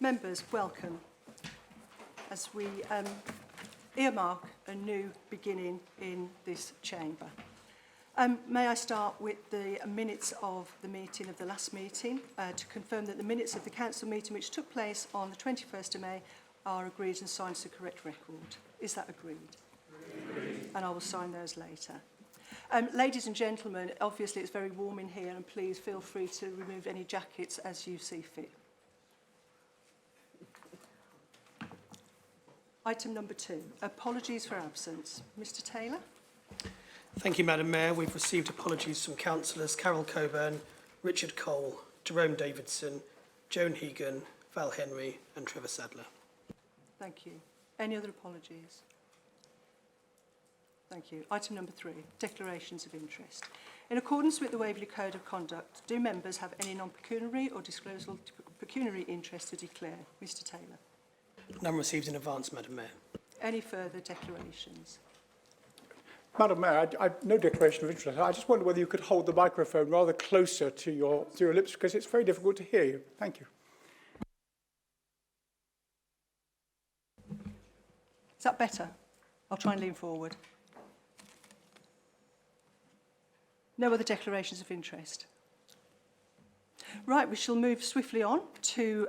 Members, welcome. As we earmark a new beginning in this chamber. May I start with the minutes of the meeting of the last meeting to confirm that the minutes of the council meeting which took place on the 21st of May are agreed and signed to the correct record. Is that agreed? Agreed. And I will sign those later. Ladies and gentlemen, obviously it's very warm in here and please feel free to remove any jackets as you see fit. Item number 2, apologies for absence. Mr Taylor. Thank you, Madam Mayor. We've received apologies from councillors Carol Coburn, Richard Cole, Jerome Davidson, Joan Hegan, Val Henry and Trevor Sadler. Thank you. Any other apologies? Thank you. Item number 3, declarations of interest. In accordance with the Waverley Code of Conduct, do members have any non-pecuniary or disclosable pecuniary interest to declare? Mr Taylor. None received in advance, Madam Mayor. Any further declarations? Madam Mayor, no declaration of interest. I just wonder whether you could hold the microphone rather closer to your lips because it's very difficult to hear you. Thank you. Is that better? I'll try and lean forward. No other declarations of interest. Right, we shall move swiftly on to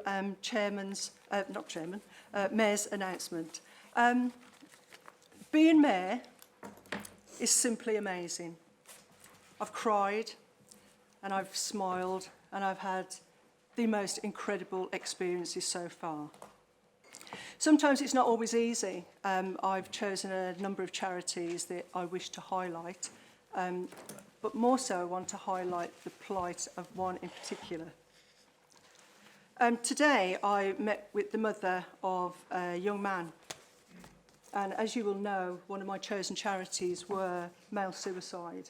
Mayor's announcement. Being Mayor is simply amazing. I've cried and I've smiled and I've had the most incredible experiences so far. Sometimes it's not always easy. I've chosen a number of charities that I wish to highlight, but more so I want to highlight the plight of one in particular. Today I met with the mother of a young man, and as you will know, one of my chosen charities were male suicide.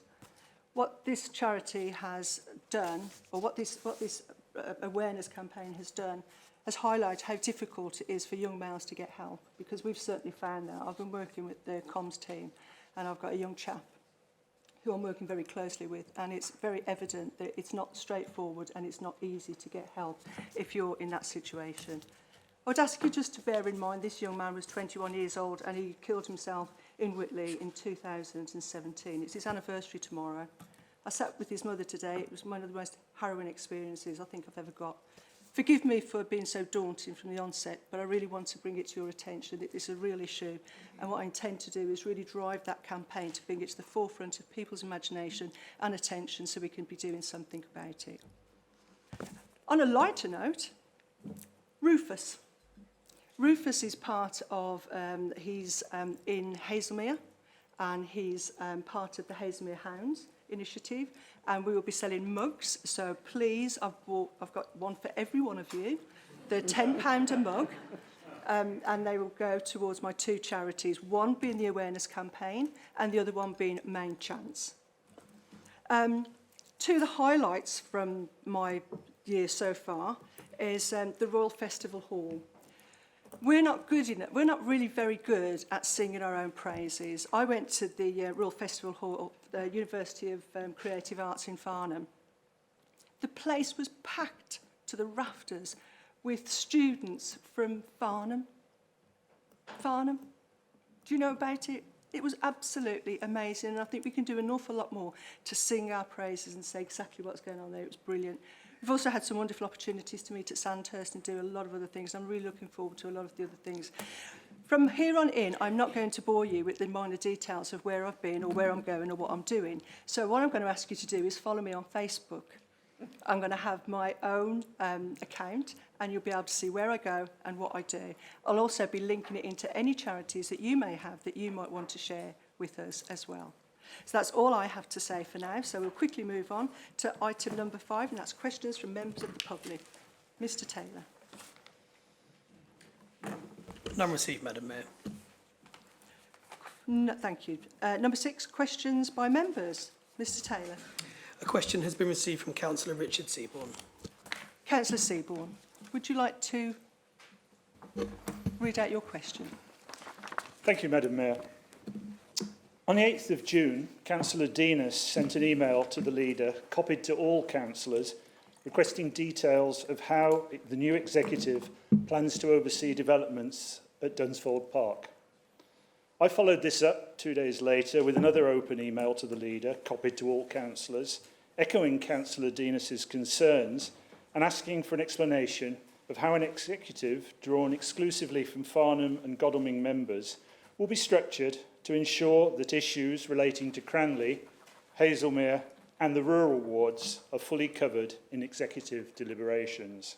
What this charity has done, or what this awareness campaign has done, has highlighted how difficult it is for young males to get help, because we've certainly found that. I've been working with the comms team, and I've got a young chap who I'm working very closely with, and it's very evident that it's not straightforward and it's not easy to get help if you're in that situation. I would ask you just to bear in mind this young man was 21 years old and he killed himself in Whitley in 2017. It's his anniversary tomorrow. I sat with his mother today. It was one of the most harrowing experiences I think I've ever got. Forgive me for being so daunting from the onset, but I really want to bring it to your attention that it's a real issue. And what I intend to do is really drive that campaign to bring it to the forefront of people's imagination and attention so we can be doing something about it. On a lighter note, Rufus. Rufus is part of, he's in Hazelmere, and he's part of the Hazelmere Hounds initiative, and we will be selling mugs. So please, I've got one for every one of you. They're £10 a mug, and they will go towards my 2 charities, one being the awareness campaign and the other one being Main Chance. 2 of the highlights from my year so far is the Royal Festival Hall. We're not good enough. We're not really very good at singing our own praises. I went to the Royal Festival Hall, the University of Creative Arts in Farnham. The place was packed to the rafters with students from Farnham. Farnham. Do you know about it? It was absolutely amazing, and I think we can do an awful lot more to sing our praises and say exactly what's going on there. It was brilliant. We've also had some wonderful opportunities to meet at Sandhurst and do a lot of other things. I'm really looking forward to a lot of the other things. From here on in, I'm not going to bore you with the minor details of where I've been or where I'm going or what I'm doing. So what I'm going to ask you to do is follow me on Facebook. I'm going to have my own account, and you'll be able to see where I go and what I do. I'll also be linking it into any charities that you may have that you might want to share with us as well. So that's all I have to say for now. So we'll quickly move on to item number 5, and that's questions from members of the public. Mr Taylor. None received, Madam Mayor. No, thank you. Number 6, questions by members. Mr Taylor. A question has been received from Councillor Richard Seaborn. Councillor Seaborn, would you like to read out your question? Thank you, Madam Mayor. On the 8th of June, Councillor Denis sent an email to the leader, copied to all councillors, requesting details of how the new executive plans to oversee developments at Dunsfold Park. I followed this up 2 days later with another open email to the leader, copied to all councillors, echoing Councillor Denis's concerns and asking for an explanation of how an executive drawn exclusively from Farnham and Godalming members will be structured to ensure that issues relating to Cranley, Hazelmere and the rural wards are fully covered in executive deliberations.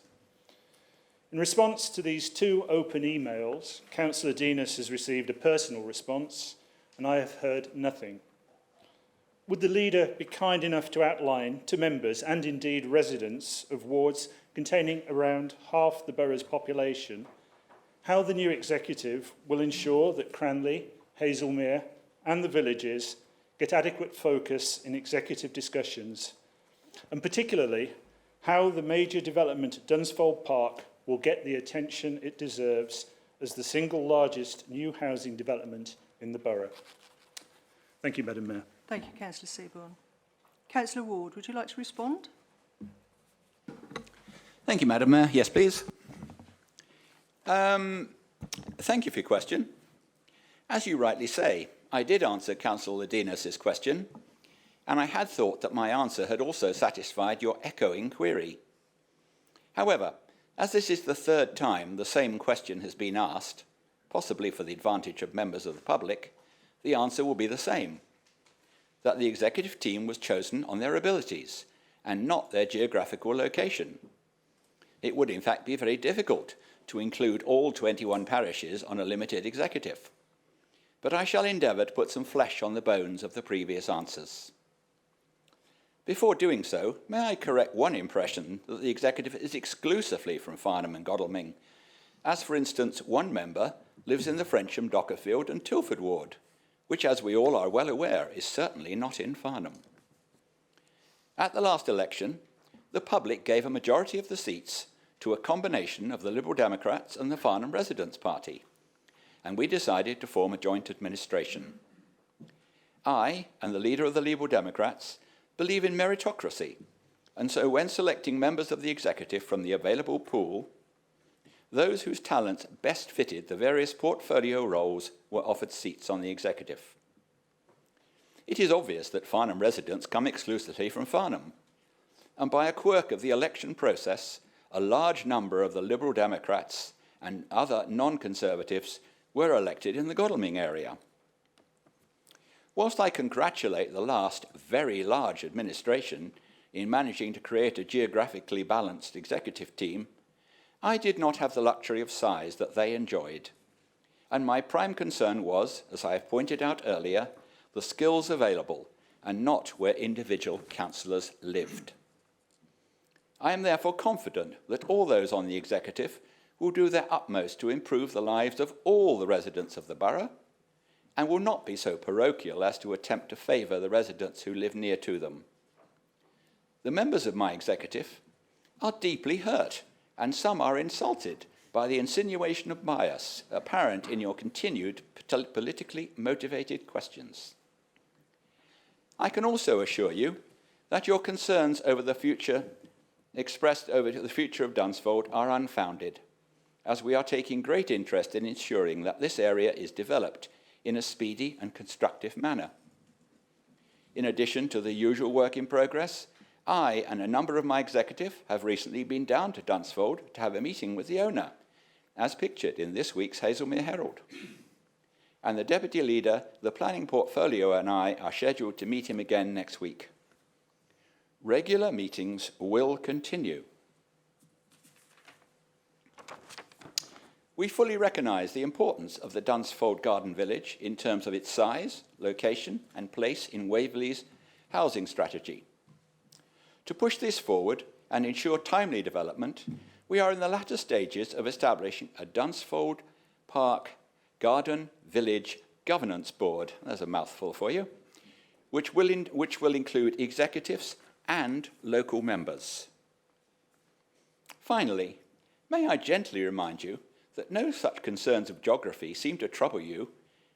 In response to these 2 open emails, Councillor Denis has received a personal response and I have heard nothing. Would the leader be kind enough to outline to members and indeed residents of wards containing around half the borough's population how the new executive will ensure that Cranley, Hazelmere and the villages get adequate focus in executive discussions, and particularly how the major development at Dunsfold Park will get the attention it deserves as the single largest new housing development in the borough. Thank you, Madam Mayor. Thank you, Councillor Seaborn. Councillor Ward, would you like to respond? Thank you, Madam Mayor. Yes, please. Thank you for your question. As you rightly say, I did answer Councillor Denis's question, and I had thought that my answer had also satisfied your echoing query. However, as this is the 3rd time the same question has been asked, possibly for the advantage of members of the public, the answer will be the same, that the executive team was chosen on their abilities and not their geographical location. It would in fact be very difficult to include all 21 parishes on a limited executive, but I shall endeavour to put some flesh on the bones of the previous answers. Before doing so, may I correct one impression that the executive is exclusively from Farnham and Godalming, as for instance one member lives in the Frensham, Dockerfield and Tilford ward, which as we all are well aware is certainly not in Farnham. At the last election, the public gave a majority of the seats to a combination of the Liberal Democrats and the Farnham Residents Party, and we decided to form a joint administration. I and the leader of the Liberal Democrats believe in meritocracy, and so when selecting members of the executive from the available pool, those whose talents best fitted the various portfolio roles were offered seats on the executive. It is obvious that Farnham residents come exclusively from Farnham, and by a quirk of the election process, a large number of the Liberal Democrats and other non-Conservatives were elected in the Godalming area. Whilst I congratulate the last very large administration in managing to create a geographically balanced executive team, I did not have the luxury of size that they enjoyed, and my prime concern was, as I have pointed out earlier, the skills available and not where individual councillors lived. I am therefore confident that all those on the executive will do their utmost to improve the lives of all the residents of the borough and will not be so parochial as to attempt to favour the residents who live near to them. The members of my executive are deeply hurt, and some are insulted by the insinuation of bias apparent in your continued politically motivated questions. I can also assure you that your concerns over the future expressed over the future of Dunsfold are unfounded, as we are taking great interest in ensuring that this area is developed in a speedy and constructive manner. In addition to the usual work in progress, I and a number of my executive have recently been down to Dunsfold to have a meeting with the owner, as pictured in this week's Hazelmere Herald. And the Deputy Leader, the Planning Portfolio and I are scheduled to meet him again next week. Regular meetings will continue. We fully recognise the importance of the Dunsfold Garden Village in terms of its size, location and place in Waverley's housing strategy. To push this forward and ensure timely development, we are in the latter stages of establishing a Dunsfold Park Garden Village Governance Board, there's a mouthful for you, which will include executives and local members. Finally, may I gently remind you that no such concerns of geography seem to trouble you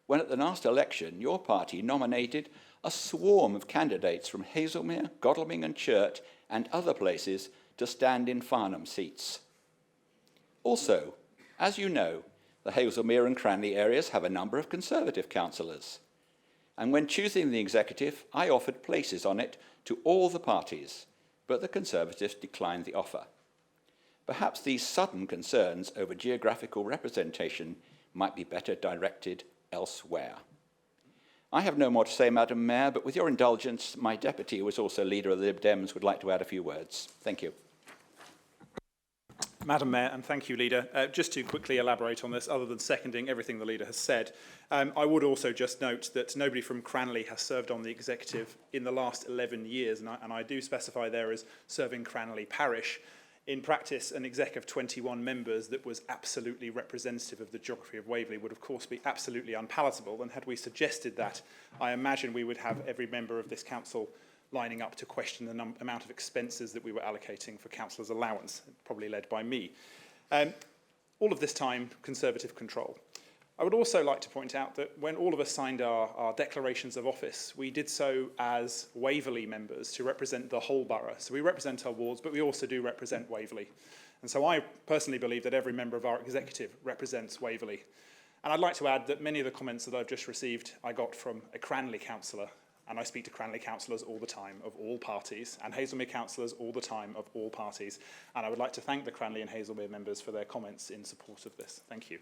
when at the last election your party nominated a swarm of candidates from Hazelmere, Godalming and Churt and other places to stand in Farnham seats. Also, as you know, the Haslemere and Cranley areas have a number of Conservative councillors. And when choosing the executive, I offered places on it to all the parties, but the Conservatives declined the offer. Perhaps these sudden concerns over geographical representation might be better directed elsewhere. I have no more to say, Madam Mayor, but with your indulgence, my deputy, who is also leader of the Lib Dems, would like to add a few words. Thank you. Madam Mayor, and thank you, Leader. Just to quickly elaborate on this, other than seconding everything the Leader has said, I would also just note that nobody from Cranley has served on the executive in the last 11 years, and I do specify there as serving Cranley Parish. In practice, an exec of 21 members that was absolutely representative of the geography of Waverley would, of course, be absolutely unpalatable, and had we suggested that, I imagine we would have every member of this council lining up to question the amount of expenses that we were allocating for councillors' allowance, probably led by me. All of this time, Conservative control. I would also like to point out that when all of us signed our declarations of office, we did so as Waverley members to represent the whole borough. So we represent our wards, but we also do represent Waverley. And so I personally believe that every member of our executive represents Waverley. And I'd like to add that many of the comments that I've just received I got from a Cranley councillor, and I speak to Cranley councillors all the time of all parties, and Haslemere councillors all the time of all parties. And I would like to thank the Cranley and Haslemere members for their comments in support of this. Thank you.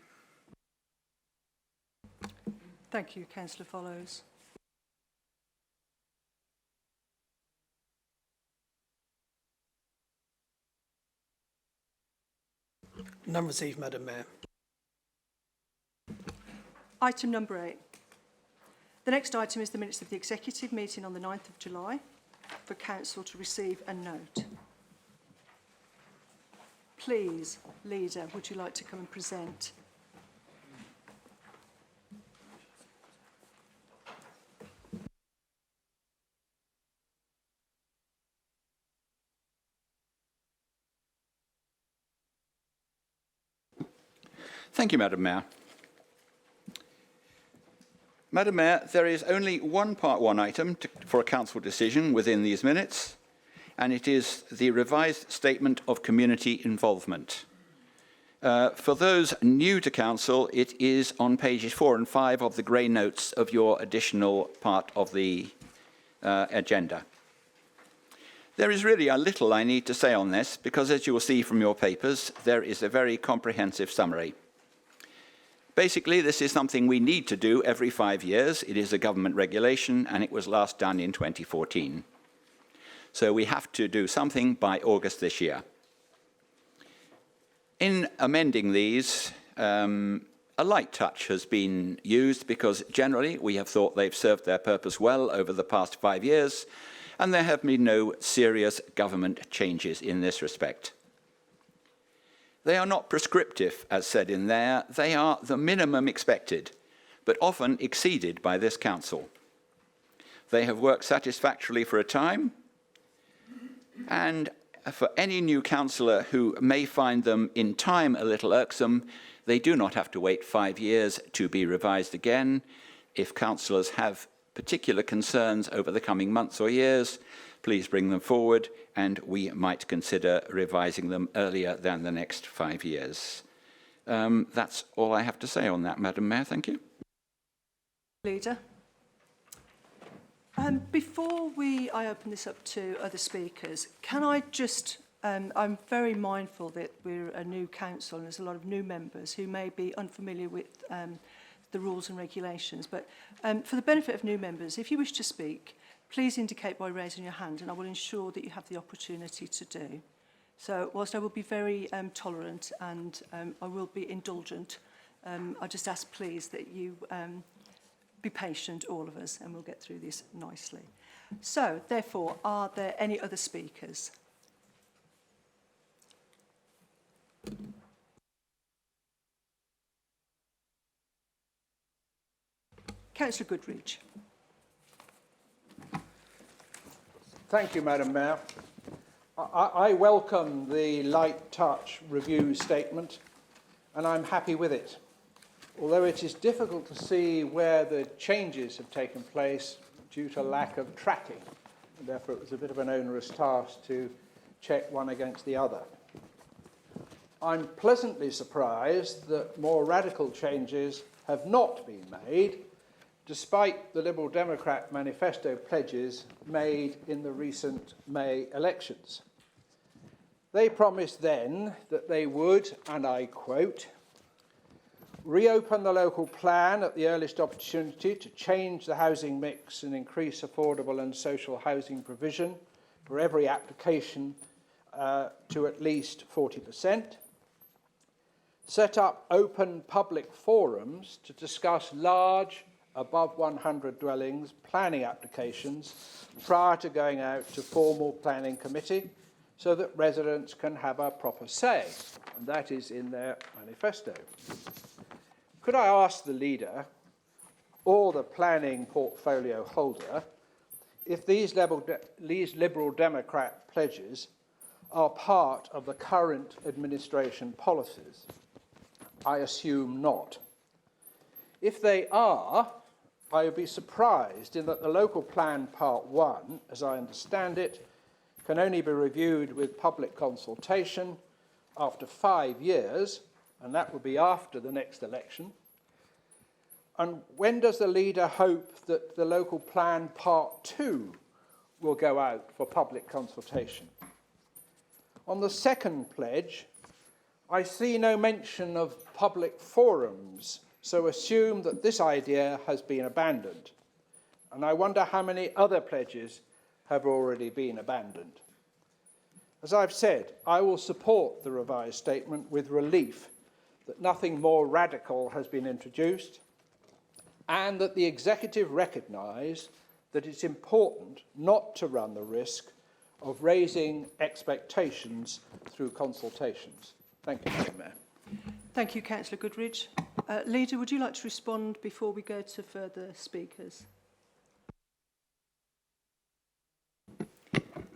Thank you. Councillor Follows. None received, Madam Mayor. Item number 8. The next item is the minutes of the executive meeting on the 9th of July for council to receive and note. Please, Leader, would you like to come and present? Thank you, Madam Mayor. Madam Mayor, there is only one Part 1 item for a council decision within these minutes, and it is the revised statement of community involvement. For those new to council, it is on pages 4 and 5 of the grey notes of your additional part of the agenda. There is really a little I need to say on this, because as you will see from your papers, there is a very comprehensive summary. Basically, this is something we need to do every 5 years. It is a government regulation, and it was last done in 2014. So we have to do something by August this year. In amending these, a light touch has been used because generally we have thought they've served their purpose well over the past 5 years, and there have been no serious government changes in this respect. They are not prescriptive, as said in there. They are the minimum expected, but often exceeded by this council. They have worked satisfactorily for a time, and for any new councillor who may find them in time a little irksome, they do not have to wait 5 years to be revised again. If councillors have particular concerns over the coming months or years, please bring them forward, and we might consider revising them earlier than the next 5 years. That's all I have to say on that, Madam Mayor. Thank you. Leader. Before I open this up to other speakers, can I just, I'm very mindful that we're a new council and there's a lot of new members who may be unfamiliar with the rules and regulations, but for the benefit of new members, if you wish to speak, please indicate by raising your hand and I will ensure that you have the opportunity to do. So whilst I will be very tolerant and I will be indulgent, I just ask please that you be patient, all of us, and we'll get through this nicely. So therefore, are there any other speakers? Councillor Goodridge. Thank you, Madam Mayor. I welcome the light touch review statement, and I'm happy with it. Although it is difficult to see where the changes have taken place due to lack of tracking, and therefore it was a bit of an onerous task to check one against the other. I'm pleasantly surprised that more radical changes have not been made, despite the Liberal Democrat manifesto pledges made in the recent May elections. They promised then that they would, and I quote, reopen the local plan at the earliest opportunity to change the housing mix and increase affordable and social housing provision for every application to at least 40%. Set up open public forums to discuss large, above 100 dwellings planning applications prior to going out to formal planning committee so that residents can have a proper say, and that is in their manifesto. Could I ask the leader or the planning portfolio holder if these Liberal Democrat pledges are part of the current administration policies? I assume not. If they are, I would be surprised in that the local plan part 1, as I understand it, can only be reviewed with public consultation after 5 years, and that would be after the next election. And when does the leader hope that the local plan part 2 will go out for public consultation? On the second pledge, I see no mention of public forums, so assume that this idea has been abandoned. And I wonder how many other pledges have already been abandoned. As I've said, I will support the revised statement with relief that nothing more radical has been introduced and that the executive recognise that it's important not to run the risk of raising expectations through consultations. Thank you, Madam Mayor. Thank you, Councillor Goodridge. Leader, would you like to respond before we go to further speakers?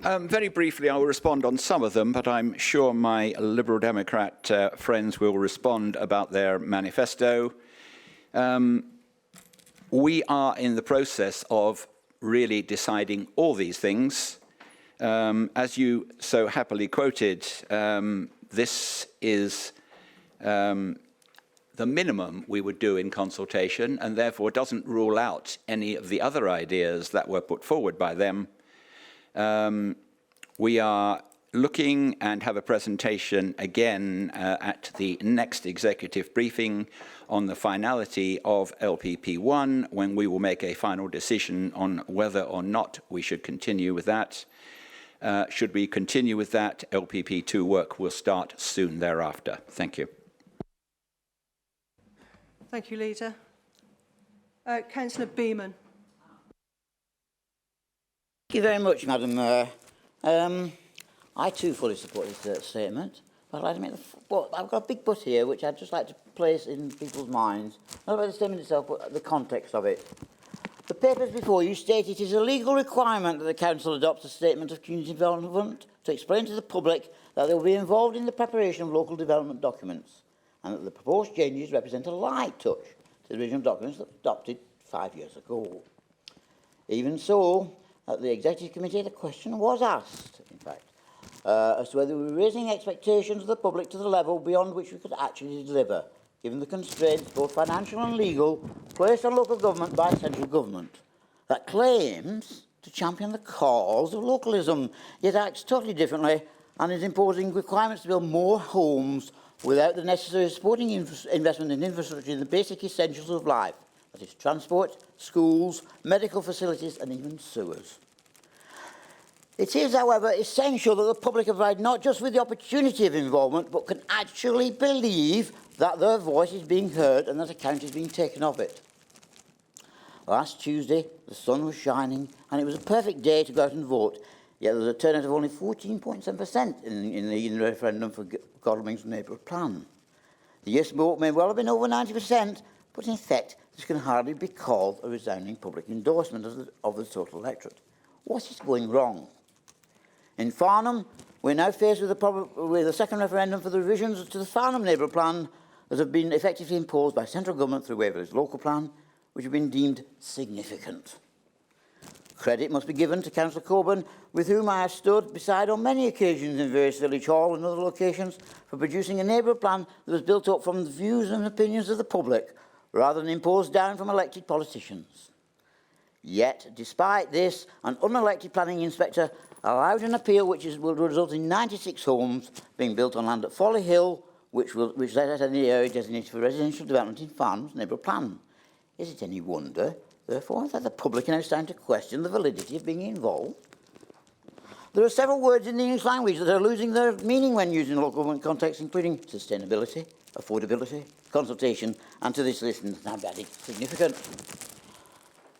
Very briefly, I will respond on some of them, but I'm sure my Liberal Democrat friends will respond about their manifesto. We are in the process of really deciding all these things. As you so happily quoted, this is the minimum we would do in consultation, and therefore doesn't rule out any of the other ideas that were put forward by them. We are looking and have a presentation again at the next executive briefing on the finality of LPP1, when we will make a final decision on whether or not we should continue with that. Should we continue with that, LPP2 work will start soon thereafter. Thank you. Thank you, Leader. Councillor Beaman. Thank you very much, Madam Mayor. I too fully support this statement, but I'd like to make I've got a big but here, which I'd just like to place in people's minds. Not about the statement itself, but the context of it. The papers before you state it is a legal requirement that the Council adopts a statement of community development to explain to the public that they will be involved in the preparation of local development documents, and that the proposed changes represent a light touch to the original documents that were adopted 5 years ago. Even so, at the Executive Committee, the question was asked, in fact, as to whether we were raising expectations of the public to the level beyond which we could actually deliver, given the constraints, both financial and legal, placed on local government by central government, that claims to champion the cause of localism, yet acts totally differently and is imposing requirements to build more homes without the necessary supporting investment in infrastructure in the basic essentials of life, that is transport, schools, medical facilities and even sewers. It is, however, essential that the public are provided not just with the opportunity of involvement, but can actually believe that their voice is being heard and that account is being taken of it. Last Tuesday, the sun was shining and it was a perfect day to go out and vote, yet there was a turnout of only 14.7% in the referendum for Godalming's neighbourhood plan. The yes vote may well have been over 90%, but in effect, this can hardly be called a resounding public endorsement of the total electorate. What is going wrong? In Farnham, we're now faced with a second referendum for the revisions to the Farnham neighbourhood plan that have been effectively imposed by central government through Waverley's local plan, which have been deemed significant. Credit must be given to Councillor Coburn, with whom I have stood beside on many occasions in various village hall and other locations, for producing a neighbourhood plan that was built up from the views and opinions of the public, rather than imposed down from elected politicians. Yet, despite this, an unelected planning inspector allowed an appeal which will result in 96 homes being built on land at Folly Hill, which is in the area designated for residential development in Farms neighbourhood plan. Is it any wonder, therefore, that the public are now starting to question the validity of being involved? There are several words in the English language that are losing their meaning when used in local government context, including sustainability, affordability, consultation, and to this list, and I've added significant.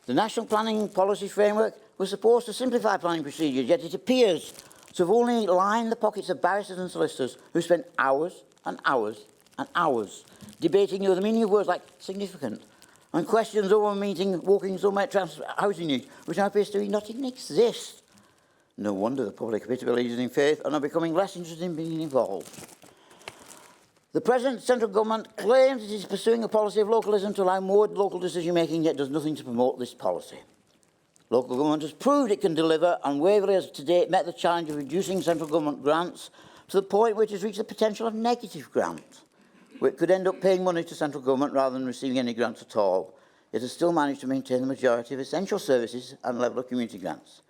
The National Planning Policy Framework was supposed to simplify planning procedures, yet it appears to have only lined the pockets of barristers and solicitors who spent hours and hours and hours debating the meaning of words like significant and questions over meeting walking somewhere housing needs, which now appears to not even exist. No wonder the public appear to be losing in faith and are becoming less interested in being involved. The present central government claims it is pursuing a policy of localism to allow more local decision-making, yet does nothing to promote this policy. Local government has proved it can deliver, and Waverley has to date met the challenge of reducing central government grants to the point where it has reached the potential of negative grants, where it could end up paying money to central government rather than receiving any grants at all. It has still managed to maintain the majority of essential services and level of community grants.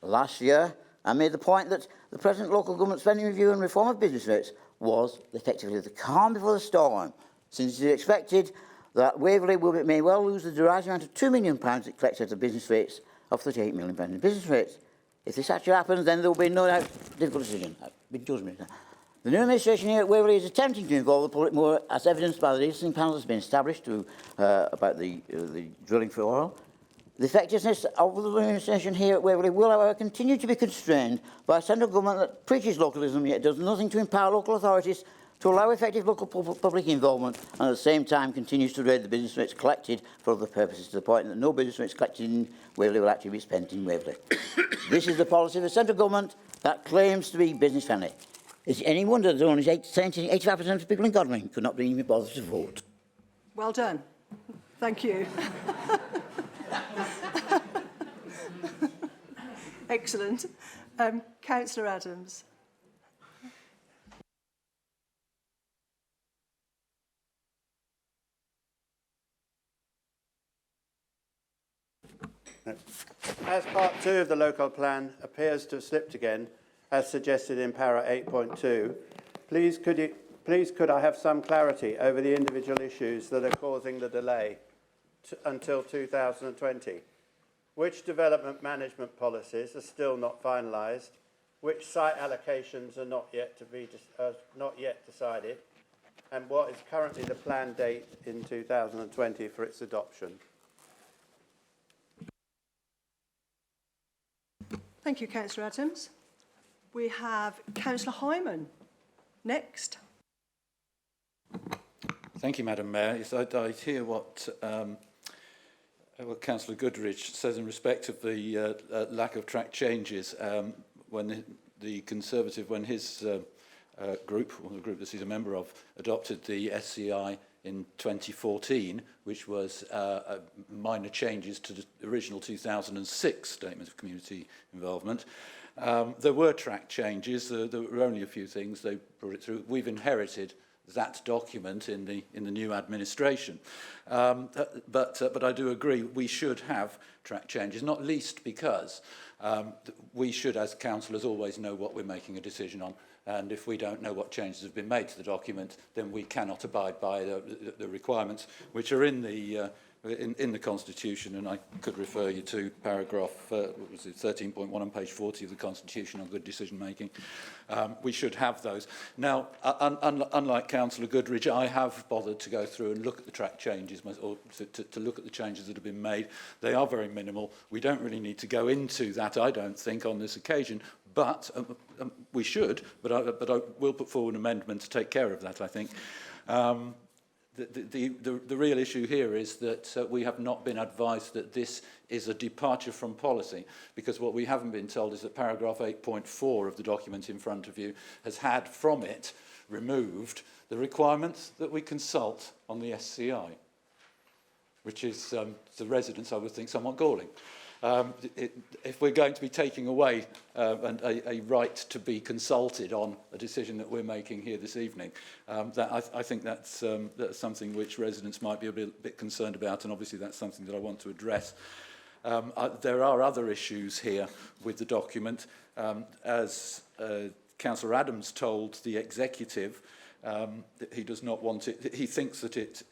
Last year, I made the point that the present local government spending review and reform of business rates was effectively the calm before the storm, since it is expected that Waverley may well lose the derisive amount of £2 million it collects out of business rates of £38 million in business rates. If this actually happens, then there will be no doubt difficult decision. The new administration here at Waverley is attempting to involve the public more, as evidenced by the listening panel that has been established about the drilling for oil. The effectiveness of the administration here at Waverley will, however, continue to be constrained by a central government that preaches localism yet does nothing to empower local authorities to allow effective local public involvement, and at the same time continues to raid the business rates collected for other purposes, to the point that no business rates collected in Waverley will actually be spent in Waverley. This is the policy of the central government that claims to be business friendly. Is it any wonder that only 85% of people in Godwin could not even bother to vote? Well done. Thank you. Excellent. Councillor Adams. As part 2 of the local plan appears to have slipped again, as suggested in para 8.2, please could I have some clarity over the individual issues that are causing the delay until 2020? Which development management policies are still not finalised? Which site allocations are not yet decided? And what is currently the planned date in 2020 for its adoption? Thank you, Councillor Adams. We have Councillor Hyman next. Thank you, Madam Mayor. Yes, I hear what Councillor Goodridge says in respect of the lack of track changes when the Conservative, when his group, or the group that he's a member of, adopted the SCI in 2014, which was minor changes to the original 2006 Statement of Community Involvement. There were track changes. There were only a few things. They brought it through. We've inherited that document in the new administration. But I do agree we should have track changes, not least because we should, as councillors, always know what we're making a decision on. And if we don't know what changes have been made to the document, then we cannot abide by the requirements which are in the Constitution. And I could refer you to paragraph 13.1 on page 40 of the Constitution on good decision making. We should have those. Now, unlike Councillor Goodridge, I have bothered to go through and look at the track changes, or to look at the changes that have been made. They are very minimal. We don't really need to go into that, I don't think, on this occasion. But we should, but I will put forward an amendment to take care of that, I think. The real issue here is that we have not been advised that this is a departure from policy, because what we haven't been told is that paragraph 8.4 of the document in front of you has had from it removed the requirements that we consult on the SCI, which is the residents, I would think, somewhat galling. If we're going to be taking away a right to be consulted on a decision that we're making here this evening, I think that's something which residents might be a bit concerned about, and obviously that's something that I want to address. There are other issues here with the document. As Councillor Adams told the executive, that he does not want it, he thinks that it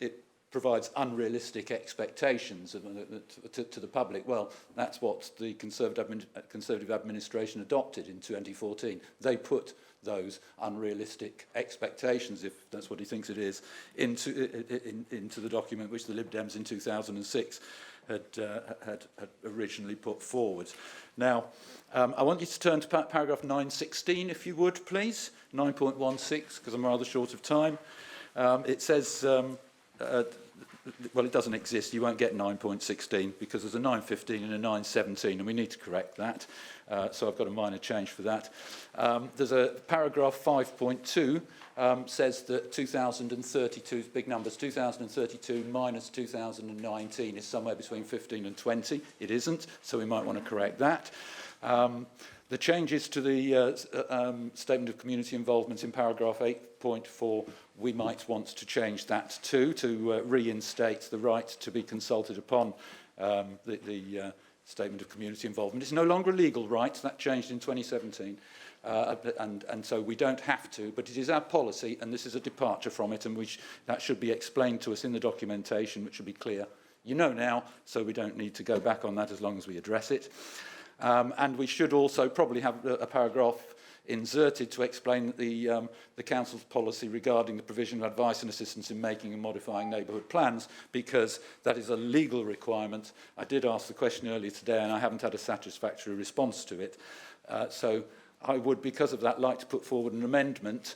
provides unrealistic expectations to the public. Well, that's what the Conservative administration adopted in 2014. They put those unrealistic expectations, if that's what he thinks it is, into the document which the Lib Dems in 2006 had originally put forward. Now, I want you to turn to paragraph 916, if you would, please. 9.16, because I'm rather short of time. It says... well, it doesn't exist. You won't get 9.16 because there's a 9.15 and a 9.17, and we need to correct that. So I've got a minor change for that. There's a paragraph 5.2 says that 2032 is big numbers. 2032 minus 2019 is somewhere between 15 and 20. It isn't, so we might want to correct that. The changes to the Statement of Community Involvement in paragraph 8.4, we might want to change that too, to reinstate the right to be consulted upon the Statement of Community Involvement. It's no longer a legal right, that changed in 2017, and so we don't have to, but it is our policy, and this is a departure from it, and that should be explained to us in the documentation, which should be clear. You know now, so we don't need to go back on that as long as we address it. And we should also probably have a paragraph inserted to explain that the Council's policy regarding the provision of advice and assistance in making and modifying neighbourhood plans, because that is a legal requirement. I did ask the question earlier today and I haven't had a satisfactory response to it. So I would, because of that, like to put forward an amendment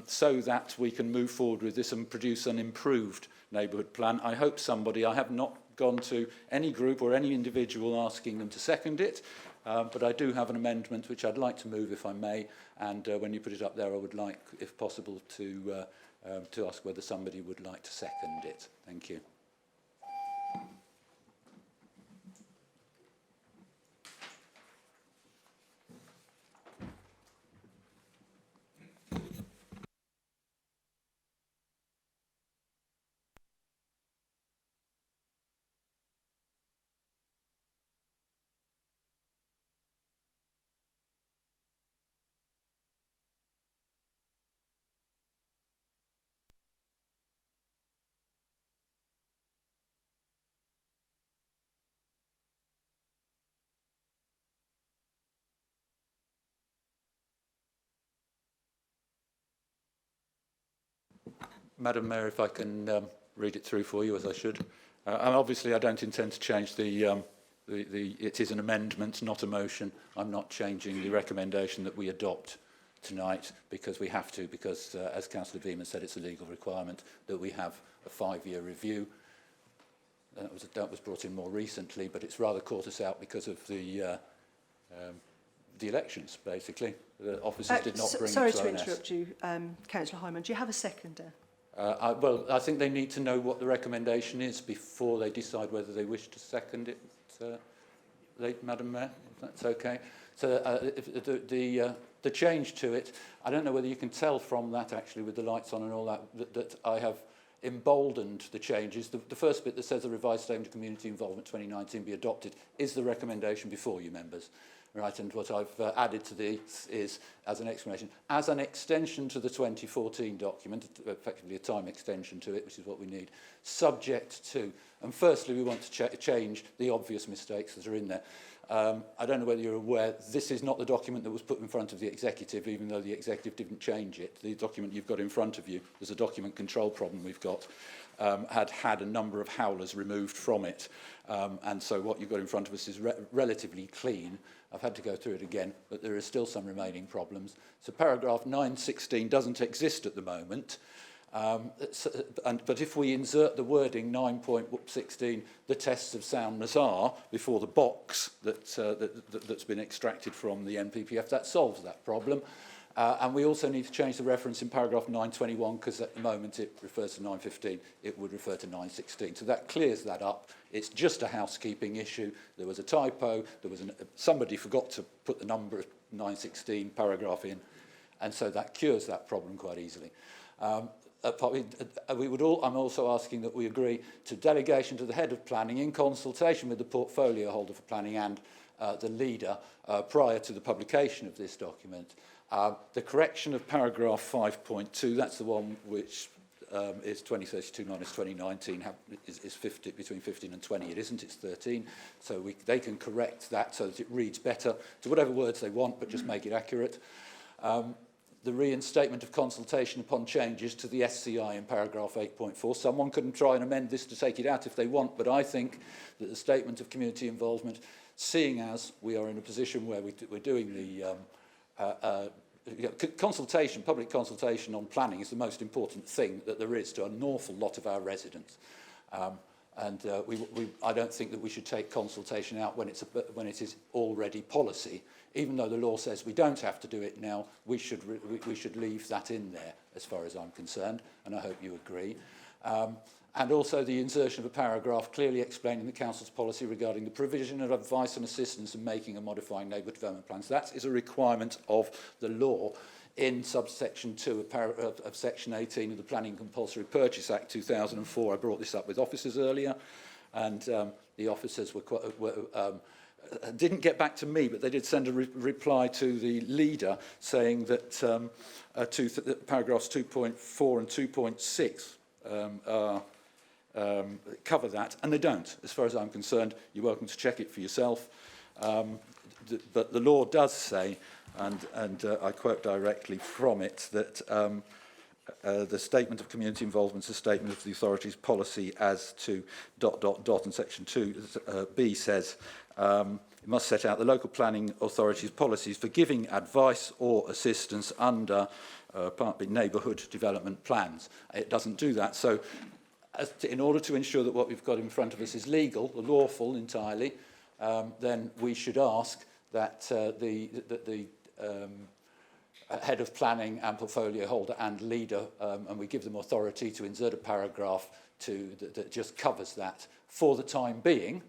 so that we can move forward with this and produce an improved neighbourhood plan. I hope somebody, I have not gone to any group or any individual asking them to second it, but I do have an amendment which I'd like to move if I may, and when you put it up there I would like, if possible, to ask whether somebody would like to second it. Thank you. Madam Mayor, if I can read it through for you, as I should. And obviously, I don't intend to change it is an amendment, not a motion. I'm not changing the recommendation that we adopt tonight because we have to, because as Councillor Beaman said, it's a legal requirement that we have a 5-year review. That was brought in more recently, but it's rather caught us out because of the elections, basically. The officers did not bring Sorry it to to ONS. interrupt you, Councillor Hyman. Do you have a seconder? Well, I think they need to know what the recommendation is before they decide whether they wish to second it, Madam Mayor, if that's okay. So the change to it, I don't know whether you can tell from that, actually, with the lights on and all that, that I have emboldened the changes. The first bit that says the revised Statement of Community Involvement 2019 be adopted is the recommendation before you, members. Right, and what I've added to this is, as an explanation, as an extension to the 2014 document, effectively a time extension to it, which is what we need, subject to, and firstly we want to change the obvious mistakes that are in there. I don't know whether you're aware, this is not the document that was put in front of the executive, even though the executive didn't change it. The document you've got in front of you, there's a document control problem we've got, had a number of howlers removed from it. And so what you've got in front of us is relatively clean. I've had to go through it again, but there are still some remaining problems. So paragraph 916 doesn't exist at the moment. But if we insert the wording 9.16, the tests of soundness are, before the box that's been extracted from the NPPF, that solves that problem. And we also need to change the reference in paragraph 921 because at the moment it refers to 915, it would refer to 916. So that clears that up. It's just a housekeeping issue. There was a typo, somebody forgot to put the number of 916 paragraph in, and so that cures that problem quite easily. I'm also asking that we agree to delegation to the head of planning in consultation with the portfolio holder for planning and the leader prior to the publication of this document. The correction of paragraph 5.2, that's the one which is 2032 minus 2019, is 50, between 15 and 20. It isn't, it's 13. So they can correct that so that it reads better to whatever words they want, but just make it accurate. The reinstatement of consultation upon changes to the SCI in paragraph 8.4. Someone can try and amend this to take it out if they want, but I think that the statement of community involvement, seeing as we are in a position where we're doing the consultation, public consultation on planning is the most important thing that there is to an awful lot of our residents. I don't think that we should take consultation out when it is already policy. Even though the law says we don't have to do it now, we should leave that in there as far as I'm concerned, and I hope you agree. And also the insertion of a paragraph clearly explaining the Council's policy regarding the provision of advice and assistance in making and modifying neighbourhood development plans. That is a requirement of the law in subsection 2 of section 18 of the Planning Compulsory Purchase Act 2004. I brought this up with officers earlier, and the officers didn't get back to me, but they did send a reply to the leader saying that paragraphs 2.4 and 2.6 cover that, and they don't. As far as I'm concerned, you're welcome to check it for yourself. But the law does say, and I quote directly from it, that the statement of community involvement is a statement of the authority's policy as to ... and section 2b says it must set out the local planning authority's policies for giving advice or assistance under Part B neighbourhood development plans. It doesn't do that. So in order to ensure that what we've got in front of us is legal, lawful entirely, then we should ask that the head of planning and portfolio holder and leader, and we give them authority to insert a paragraph that just covers that for the time being.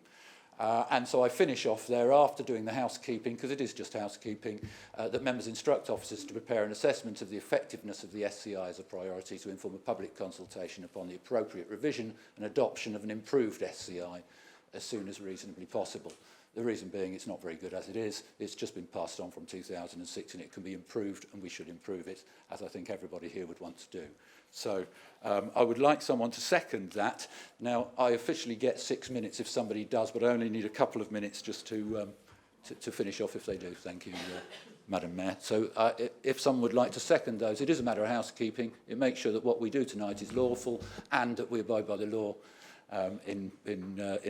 And so I finish off there after doing the housekeeping, because it is just housekeeping, that members instruct officers to prepare an assessment of the effectiveness of the SCI as a priority to inform a public consultation upon the appropriate revision and adoption of an improved SCI as soon as reasonably possible. The reason being it's not very good as it is. It's just been passed on from 2006 and it can be improved, and we should improve it, as I think everybody here would want to do. So I would like someone to second that. Now, I officially get 6 minutes if somebody does, but I only need a couple of minutes just to finish off if they do. Thank you, Madam Mayor. So if someone would like to second those, it is a matter of housekeeping. It makes sure that what we do tonight is lawful and that we abide by the law in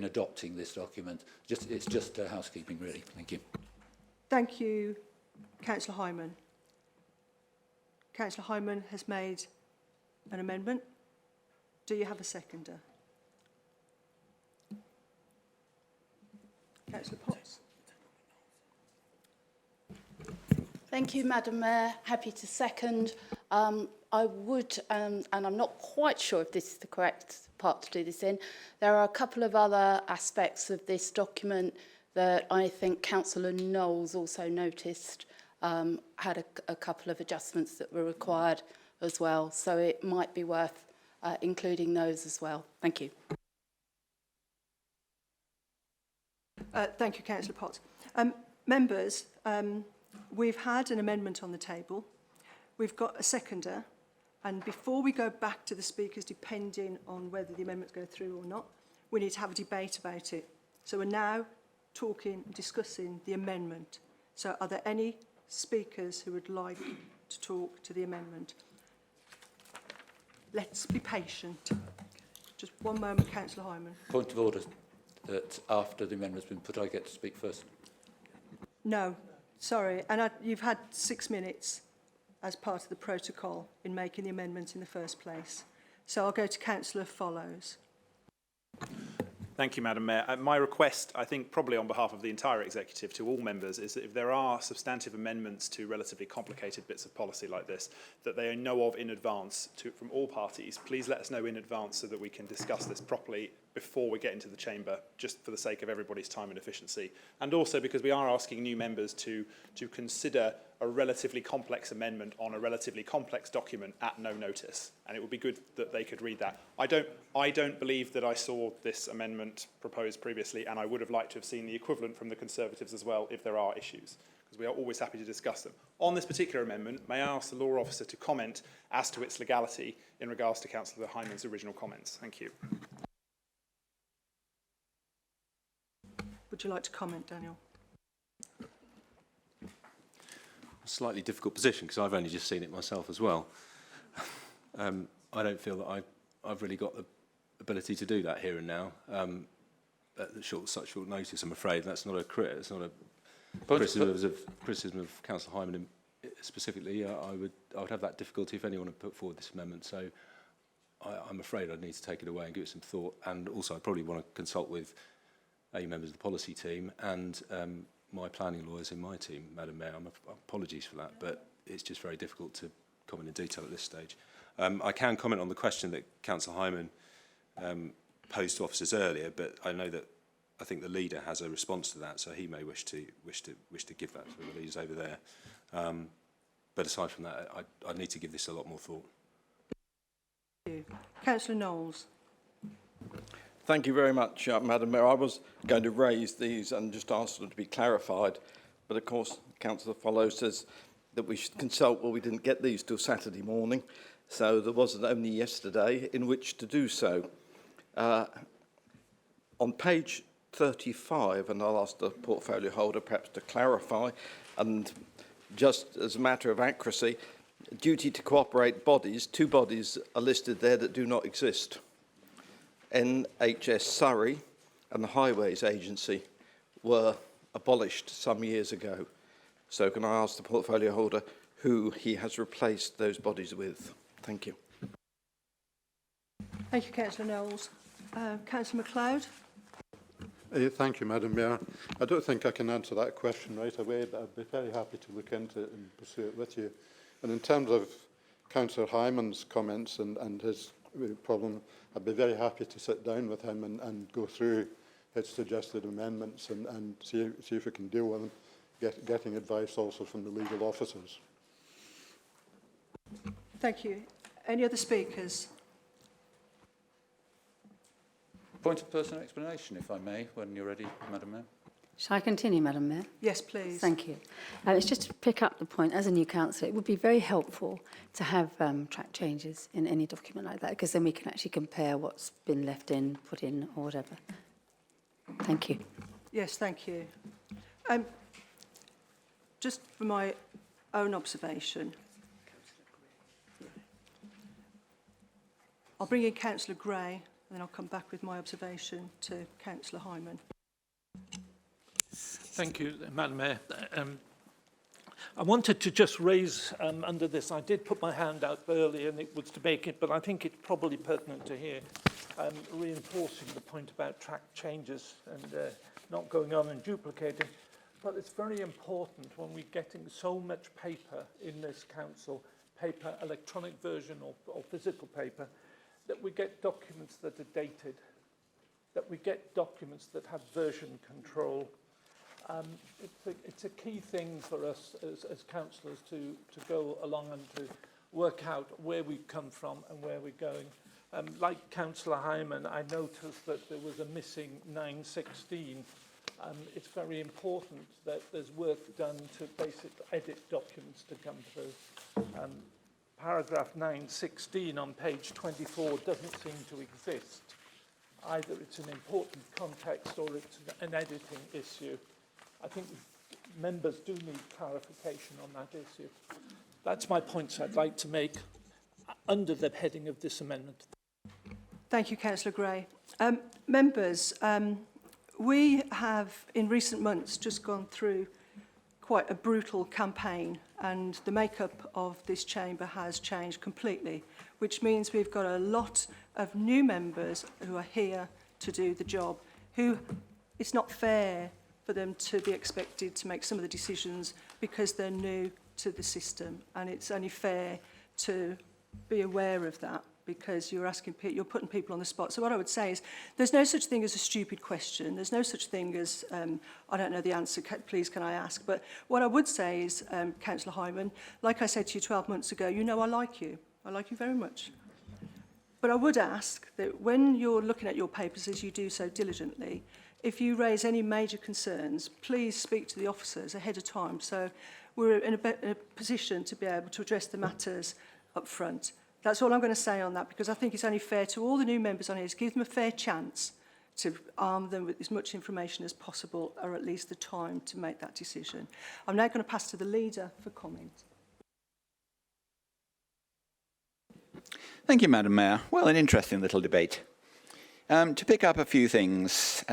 adopting this document. It's just housekeeping, really. Thank you. Thank you, Councillor Hyman. Councillor Hyman has made an amendment. Do you have a seconder? Councillor Potts. Thank you, Madam Mayor. Happy to second. I would, and I'm not quite sure if this is the correct part to do this in, there are a couple of other aspects of this document that I think Councillor Knowles also noticed had a couple of adjustments that were required as well. So it might be worth including those as well. Thank you. Thank you, Councillor Potts. Members, we've had an amendment on the table. We've got a seconder. And before we go back to the speakers, depending on whether the amendments go through or not, we need to have a debate about it. So we're now discussing the amendment. So are there any speakers who would like to talk to the amendment? Let's be patient. Just one moment, Councillor Hyman. Point of order, that after the amendment's been put, I get to speak first. No, sorry. And you've had 6 minutes as part of the protocol in making the amendment in the first place. So I'll go to Councillor Follows. Thank you, Madam Mayor. My request, I think probably on behalf of the entire executive to all members, is that if there are substantive amendments to relatively complicated bits of policy like this, that they know of in advance from all parties, please let us know in advance so that we can discuss this properly before we get into the chamber, just for the sake of everybody's time and efficiency. And also because we are asking new members to consider a relatively complex amendment on a relatively complex document at no notice. And it would be good that they could read that. I don't believe that I saw this amendment proposed previously, and I would have liked to have seen the equivalent from the Conservatives as well if there are issues, because we are always happy to discuss them. On this particular amendment, may I ask the law officer to comment as to its legality in regards to Councillor Hyman's original comments? Thank you. Would you like to comment, Daniel? A slightly difficult position because I've only just seen it myself as well. I don't feel that I've really got the ability to do that here and now at such short notice. I'm afraid that's not a criticism of Councillor Hyman specifically. I would have that difficulty if anyone had put forward this amendment. So I'm afraid I'd need to take it away and give it some thought. And also, I probably want to consult with members of the policy team and my planning lawyers in my team, Madam Mayor. Apologies for that, but it's just very difficult to comment in detail at this stage. I can comment on the question that Councillor Hyman posed to officers earlier, but I know that I think the leader has a response to that, so he may wish to give that to the leaders over there. But aside from that, I need to give this a lot more thought. Thank you. Councillor Knowles. Thank you very much, Madam Mayor. I was going to raise these and just ask them to be clarified, but of course, Councillor Follow says that we should consult. Well, we didn't get these till Saturday morning, so there wasn't only yesterday in which to do so. On page 35, and I'll ask the portfolio holder perhaps to clarify, and just as a matter of accuracy, duty to cooperate bodies, 2 bodies are listed there that do not exist. NHS Surrey and the Highways Agency were abolished some years ago. So can I ask the portfolio holder who he has replaced those bodies with? Thank you. Thank you, Councillor Knowles. Councillor MacLeod. Thank you, Madam Mayor. I don't think I can answer that question right away, but I'd be very happy to look into it and pursue it with you. And in terms of Councillor Hyman's comments and his problem, I'd be very happy to sit down with him and go through his suggested amendments and see if we can deal with them, getting advice also from the legal officers. Thank you. Any other speakers? Point of personal explanation, if I may, when you're ready, Madam Mayor. Shall I continue, Madam Mayor? Yes, please. Thank you. It's just to pick up the point, as a new councillor, it would be very helpful to have track changes in any document like that, because then we can actually compare what's been left in, put in, or whatever. Thank you. Yes, thank you. Just for my own observation, I'll bring in Councillor Gray, and then I'll come back with my observation to Councillor Hyman. Thank you, Madam Mayor. I wanted to just raise under this, I did put my hand out earlier and it was to make it, but I think it's probably pertinent to hear, reinforcing the point about track changes and not going on and duplicating. But it's very important when we're getting so much paper in this council, paper, electronic version or physical paper, that we get documents that are dated, that we get documents that have version control. It's a key thing for us as councillors to go along and to work out where we come from and where we're going. Like Councillor Hyman, I noticed that there was a missing 916. It's very important that there's work done to basically edit documents to come through. Paragraph 916 on page 24 doesn't seem to exist. Either it's an important context or it's an editing issue. I think members do need clarification on that issue. That's my points I'd like to make under the heading of this amendment. Thank you, Councillor Gray. Members, we have in recent months just gone through quite a brutal campaign, and the makeup of this chamber has changed completely, which means we've got a lot of new members who are here to do the job. who it's not fair for them to be expected to make some of the decisions because they're new to the system, and it's only fair to be aware of that, because you're putting people on the spot. So what I would say is there's no such thing as a stupid question. There's no such thing as, I don't know the answer, please can I ask? But what I would say is, Councillor Hyman, like I said to you 12 months ago, you know I like you. I like you very much. But I would ask that when you're looking at your papers, as you do so diligently, if you raise any major concerns, please speak to the officers ahead of time, so we're in a position to be able to address the matters up front. That's all I'm going to say on that, because I think it's only fair to all the new members on here to give them a fair chance to arm them with as much information as possible, or at least the time to make that decision. I'm now going to pass to the leader for comment. Thank you, Madam Mayor. Well, an interesting little debate. To pick up a few things.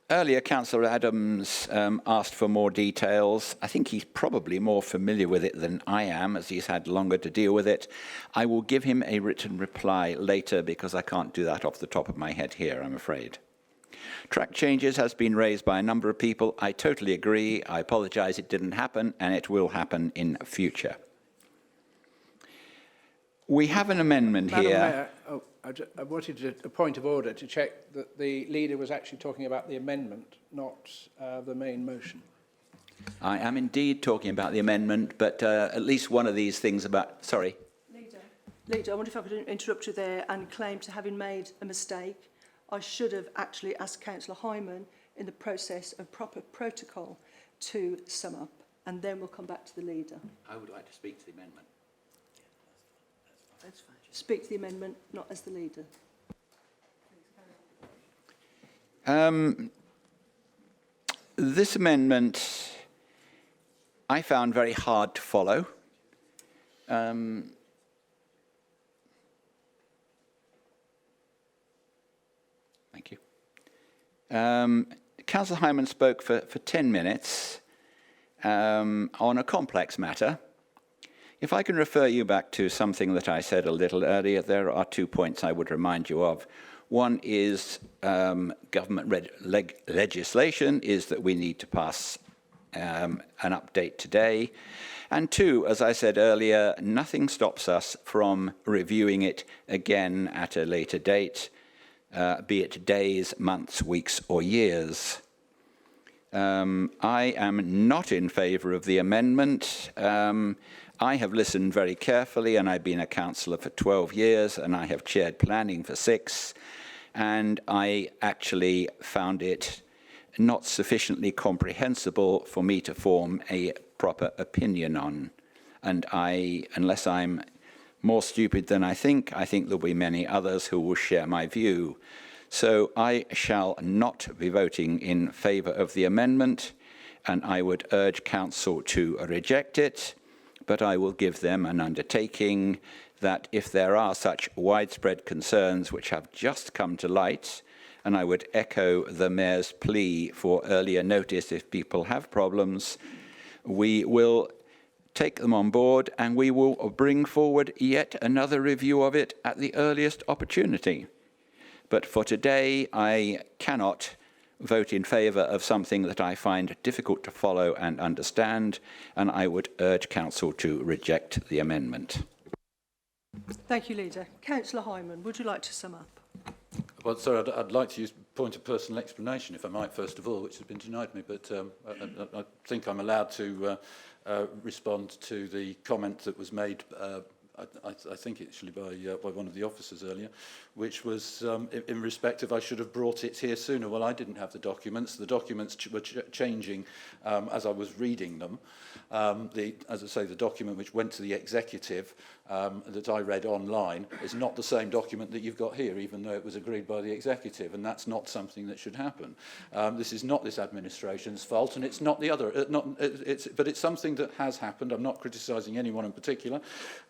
Earlier, Councillor Adams asked for more details. I think he's probably more familiar with it than I am, as he's had longer to deal with it. I will give him a written reply later, because I can't do that off the top of my head here, I'm afraid. Track changes has been raised by a number of people. I totally agree. I apologise it didn't happen, and it will happen in future. We have an amendment Madam here. Mayor, I wanted a point of order to check that the leader was actually talking about the amendment, not the main motion. I am indeed talking about the amendment, but at least one of these things about... Sorry. Leader, I wonder if I could interrupt you there and claim to having made a mistake. I should have actually asked Councillor Hyman in the process of proper protocol to sum up, and then we'll come back to the leader. I would like to speak to the amendment. That's fine. Speak to the amendment, not as the leader. This amendment I found very hard to follow. Thank you. Councillor Hyman spoke for 10 minutes on a complex matter. If I can refer you back to something that I said a little earlier, there are 2 points I would remind you of. One is government legislation is that we need to pass an update today. And two, as I said earlier, nothing stops us from reviewing it again at a later date, be it days, months, weeks, or years. I am not in favour of the amendment. I have listened very carefully, and I've been a councillor for 12 years, and I have chaired planning for 6, and I actually found it not sufficiently comprehensible for me to form a proper opinion on. And unless I'm more stupid than I think there'll be many others who will share my view. So I shall not be voting in favour of the amendment, and I would urge council to reject it. But I will give them an undertaking that if there are such widespread concerns which have just come to light, and I would echo the Mayor's plea for earlier notice if people have problems, we will take them on board and we will bring forward yet another review of it at the earliest opportunity. But for today, I cannot vote in favour of something that I find difficult to follow and understand, and I would urge council to reject the amendment. Thank you, Leader. Councillor Hyman, would you like to sum up? Well, sorry, I'd like to use point of personal explanation, if I might, first of all, which has been denied me, but I think I'm allowed to respond to the comment that was made I think actually by one of the officers earlier, which was in respect of I should have brought it here sooner. Well, I didn't have the documents. The documents were changing as I was reading them. As I say, the document which went to the executive that I read online is not the same document that you've got here, even though it was agreed by the executive, and that's not something that should happen. This is not this administration's fault, and it's not the other. But it's something that has happened. I'm not criticising anyone in particular.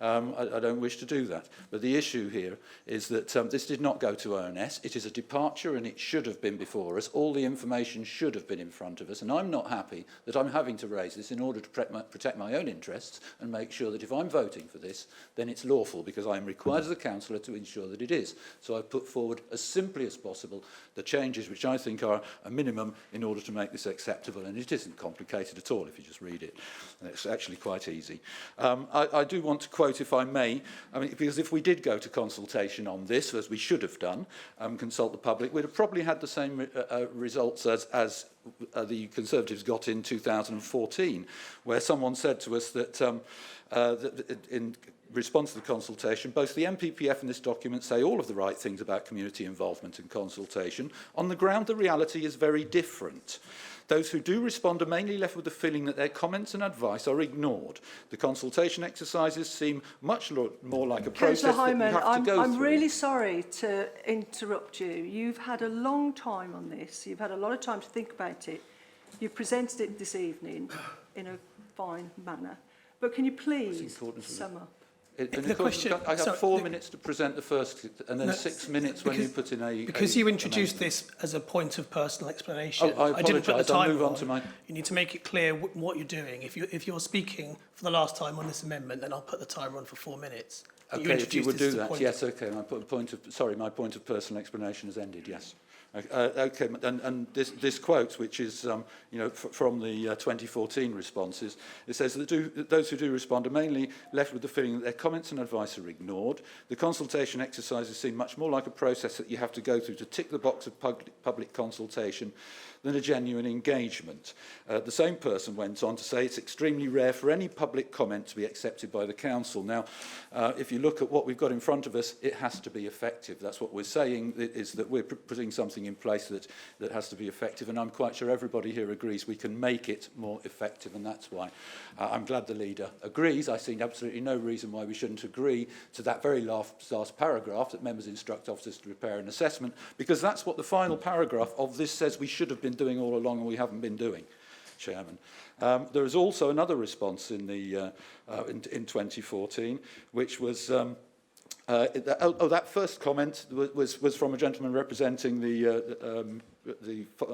I don't wish to do that. But the issue here is that this did not go to ONS. It is a departure, and it should have been before us. All the information should have been in front of us, and I'm not happy that I'm having to raise this in order to protect my own interests and make sure that if I'm voting for this, then it's lawful, because I am required as a councillor to ensure that it is. So I've put forward as simply as possible the changes which I think are a minimum in order to make this acceptable, and it isn't complicated at all if you just read it. And it's actually quite easy. I do want to quote, if I may, because if we did go to consultation on this, as we should have done, consult the public, we'd have probably had the same results as the Conservatives got in 2014, where someone said to us that, in response to the consultation, both the MPPF and this document say all of the right things about community involvement and consultation. On the ground, the reality is very different. Those who do respond are mainly left with the feeling that their comments and advice are ignored. The consultation exercises seem much more like a process that you have to go through. I'm really sorry to interrupt you. You've had a long time on this. You've had a lot of time to think about it. You've presented it this evening in a fine manner. But can you please sum up? I have 4 minutes to present the first, and then 6 minutes when you put in a... Because you introduced this as a point of personal explanation. Oh, I didn't put the time move on to my... You need to make it clear what you're doing. If you're speaking for the last time on this amendment, then I'll put the timer on for 4 minutes. Okay, if you would do that, yes, okay. My point of personal explanation has ended, yes. Okay, and this quote, which is from the 2014 responses, it says that those who do respond are mainly left with the feeling that their comments and advice are ignored. The consultation exercises seem much more like a process that you have to go through to tick the box of public consultation than a genuine engagement. The same person went on to say it's extremely rare for any public comment to be accepted by the council. Now, if you look at what we've got in front of us, it has to be effective. That's what we're saying, is that we're putting something in place that has to be effective, and I'm quite sure everybody here agrees we can make it more effective, and that's why I'm glad the leader agrees. I see absolutely no reason why we shouldn't agree to that very last paragraph, that members instruct officers to prepare an assessment, because that's what the final paragraph of this says we should have been doing all along and we haven't been doing, Chairman. There is also another response in 2014, which was that first comment was from a gentleman representing the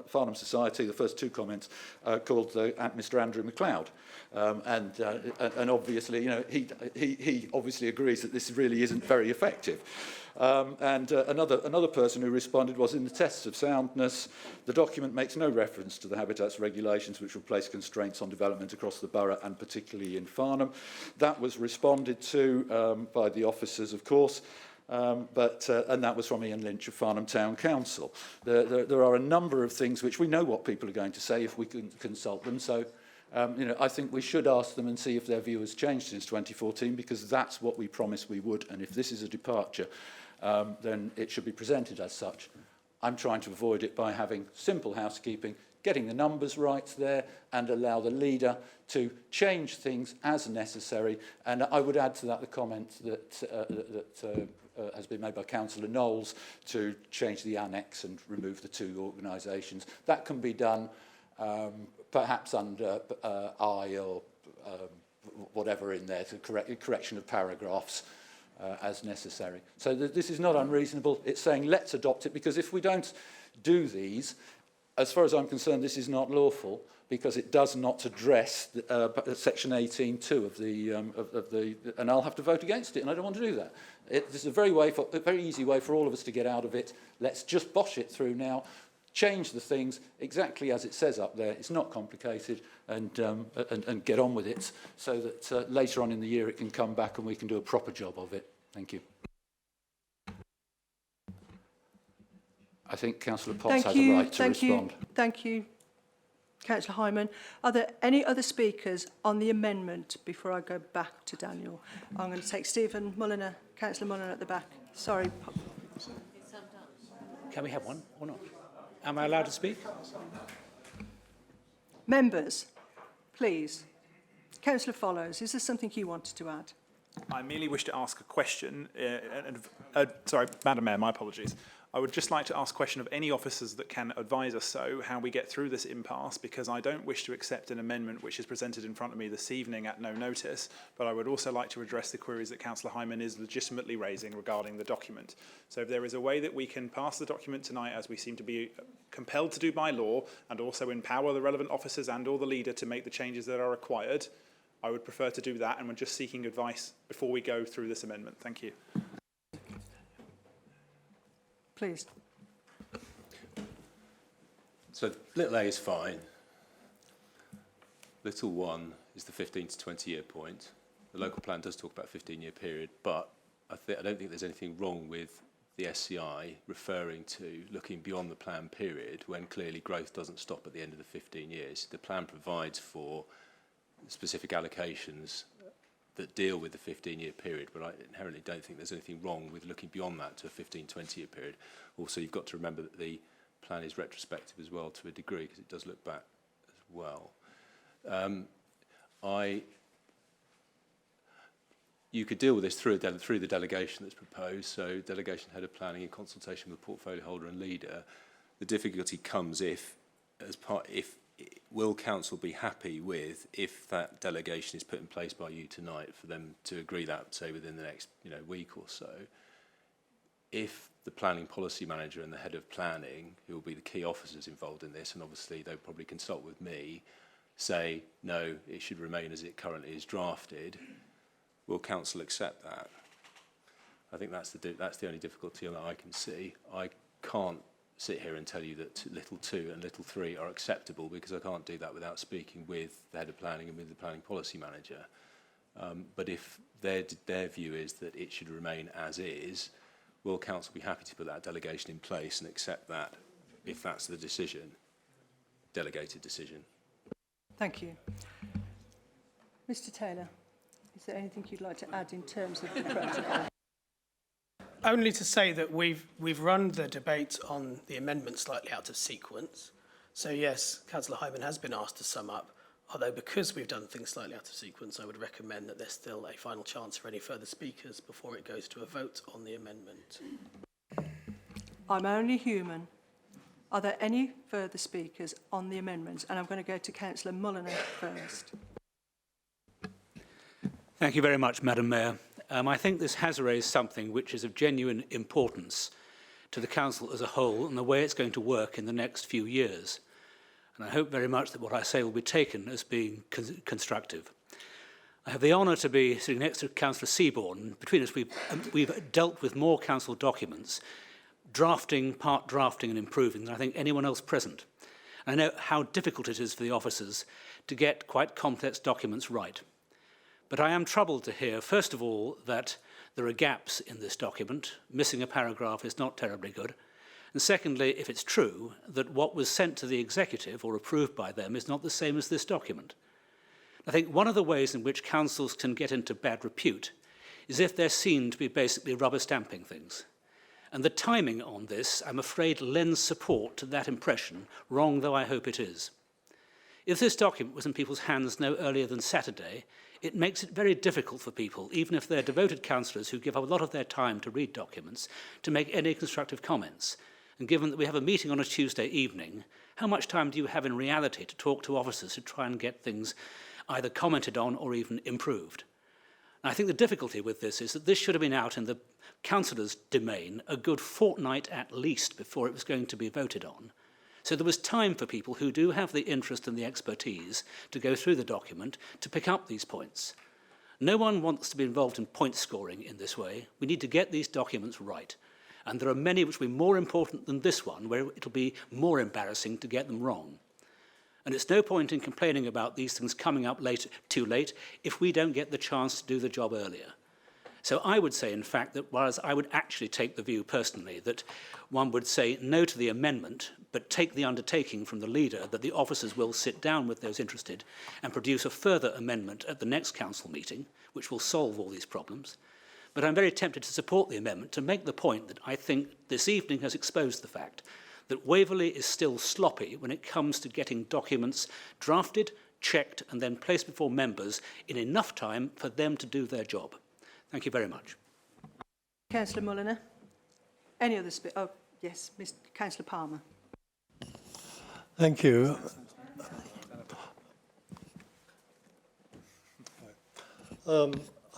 Farnham Society. The first two comments called Mr. Andrew MacLeod, and obviously, he obviously agrees that this really isn't very effective. And another person who responded was, in the tests of soundness, the document makes no reference to the habitats regulations which will place constraints on development across the borough and particularly in Farnham. That was responded to by the officers, of course, and that was from Ian Lynch of Farnham Town Council. There are a number of things which we know what people are going to say if we can consult them, so I think we should ask them and see if their view has changed since 2014, because that's what we promised we would, and if this is a departure, then it should be presented as such. I'm trying to avoid it by having simple housekeeping, getting the numbers right there, and allow the leader to change things as necessary. And I would add to that the comment that has been made by Councillor Knowles to change the annex and remove the two organisations. That can be done perhaps under I or whatever in there, to correction of paragraphs as necessary. So this is not unreasonable. It's saying let's adopt it, because if we don't do these, as far as I'm concerned, this is not lawful, because it does not address section 18.2 of the and I'll have to vote against it, and I don't want to do that. This is a very easy way for all of us to get out of it. Let's just bosh it through now, change the things exactly as it says up there. It's not complicated, and get on with it, so that later on in the year it can come back and we can do a proper job of it. Thank you. I think Councillor Potts has a right to respond. Thank you, Councillor Hyman. Are there any other speakers on the amendment before I go back to Daniel? I'm going to take Stephen Mulliner, Councillor Mulliner at the back. Sorry. Can we have one or not? Am I allowed to speak? Members, please. Councillor Follows, is there something you wanted to add? I merely wish to ask a question. Sorry, Madam Mayor, my apologies. I would just like to ask a question of any officers that can advise us how we get through this impasse, because I don't wish to accept an amendment which is presented in front of me this evening at no notice, but I would also like to address the queries that Councillor Hyman is legitimately raising regarding the document. So if there is a way that we can pass the document tonight, as we seem to be compelled to do by law, and also empower the relevant officers and or the leader to make the changes that are required, I would prefer to do that, and we're just seeking advice before we go through this amendment. Thank you. Please. So little a is fine. Little 1 is the 15 to 20 year point. The local plan does talk about a 15-year period, but I don't think there's anything wrong with the SCI referring to looking beyond the plan period when clearly growth doesn't stop at the end of the 15 years. The plan provides for specific allocations that deal with the 15-year period, but I inherently don't think there's anything wrong with looking beyond that to a 15-20-year period. Also, you've got to remember that the plan is retrospective as well to a degree, because it does look back as well. You could deal with this through the delegation that's proposed, so delegation head of planning in consultation with portfolio holder and leader. The difficulty comes will council be happy with if that delegation is put in place by you tonight for them to agree that, say, within the next week or so. If the planning policy manager and the head of planning, who will be the key officers involved in this, and obviously they'll probably consult with me, say, no, it should remain as it currently is drafted, will council accept that? I think that's the only difficulty that I can see. I can't sit here and tell you that little 2 and little 3 are acceptable, because I can't do that without speaking with the head of planning and with the planning policy manager. But if their view is that it should remain as is, will council be happy to put that delegation in place and accept that if that's the decision, delegated decision? Thank you. Mr. Taylor, is there anything you'd like to add in terms of the protocol? Only to say that we've run the debate on the amendment slightly out of sequence. So yes, Councillor Hyman has been asked to sum up, although because we've done things slightly out of sequence, I would recommend that there's still a final chance for any further speakers before it goes to a vote on the amendment. I'm only human. Are there any further speakers on the amendment? And I'm going to go to Councillor Mulliner first. Thank you very much, Madam Mayor. I think this has raised something which is of genuine importance to the Council as a whole and the way it's going to work in the next few years. And I hope very much that what I say will be taken as being constructive. I have the honour to be sitting next to Councillor Seaborn. Between us, we've dealt with more council documents, part drafting and improving, than I think anyone else present. And I know how difficult it is for the officers to get quite complex documents right. But I am troubled to hear, first of all, that there are gaps in this document. Missing a paragraph is not terribly good. And secondly, if it's true, that what was sent to the executive or approved by them is not the same as this document. I think one of the ways in which councils can get into bad repute is if they're seen to be basically rubber stamping things. And the timing on this, I'm afraid, lends support to that impression, wrong though I hope it is. If this document was in people's hands no earlier than Saturday, it makes it very difficult for people, even if they're devoted councillors who give up a lot of their time to read documents, to make any constructive comments. And given that we have a meeting on a Tuesday evening, how much time do you have in reality to talk to officers who try and get things either commented on or even improved? And I think the difficulty with this is that this should have been out in the councillors' domain a good fortnight at least before it was going to be voted on. So there was time for people who do have the interest and the expertise to go through the document to pick up these points. No one wants to be involved in point scoring in this way. We need to get these documents right. And there are many which will be more important than this one, where it'll be more embarrassing to get them wrong. And it's no point in complaining about these things coming up too late if we don't get the chance to do the job earlier. So I would say, in fact, that whereas I would actually take the view personally that one would say no to the amendment, but take the undertaking from the leader that the officers will sit down with those interested and produce a further amendment at the next council meeting, which will solve all these problems. But I'm very tempted to support the amendment to make the point that I think this evening has exposed the fact that Waverley is still sloppy when it comes to getting documents drafted, checked, and then placed before members in enough time for them to do their job. Thank you very much. Councillor Mulliner. Any other Oh, yes, Councillor Palmer. Thank you.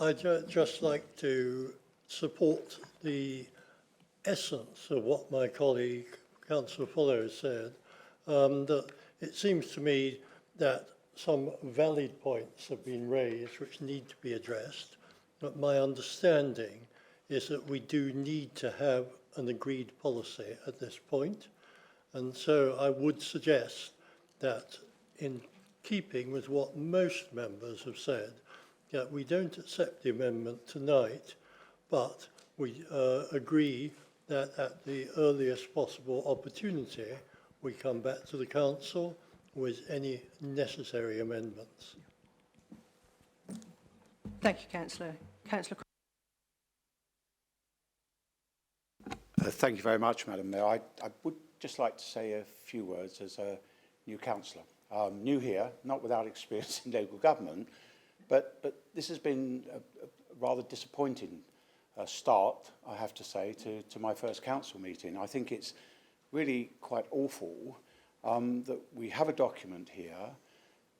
I'd just like to support the essence of what my colleague, Councillor Fuller, said, that it seems to me that some valid points have been raised which need to be addressed, but my understanding is that we do need to have an agreed policy at this point. And so I would suggest that, in keeping with what most members have said, that we don't accept the amendment tonight, but we agree that at the earliest possible opportunity, we come back to the council with any necessary amendments. Thank you, Councillor. Councillor. Thank you very much, Madam Mayor. I would just like to say a few words as a new councillor. New here, not without experience in local government, but this has been a rather disappointing start, I have to say, to my first council meeting. I think it's really quite awful that we have a document here,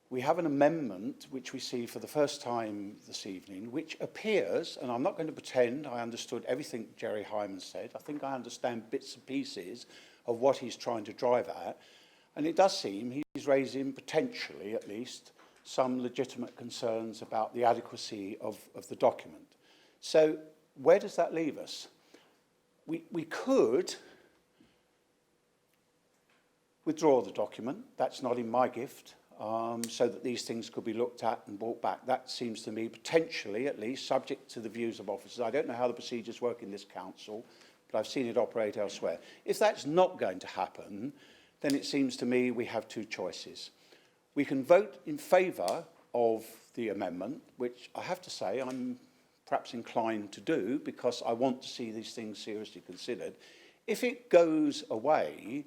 we have an amendment which we see for the first time this evening, which appears, and I'm not going to pretend I understood everything Jerry Hyman said, I think I understand bits and pieces of what he's trying to drive at, and it does seem he's raising, potentially at least, some legitimate concerns about the adequacy of the document. So where does that leave us? We could withdraw the document. That's not in my gift, so that these things could be looked at and brought back. That seems to me, potentially at least, subject to the views of officers. I don't know how the procedures work in this council, but I've seen it operate elsewhere. If that's not going to happen, then it seems to me we have two choices. We can vote in favour of the amendment, which I have to say I'm perhaps inclined to do because I want to see these things seriously considered. If it goes away,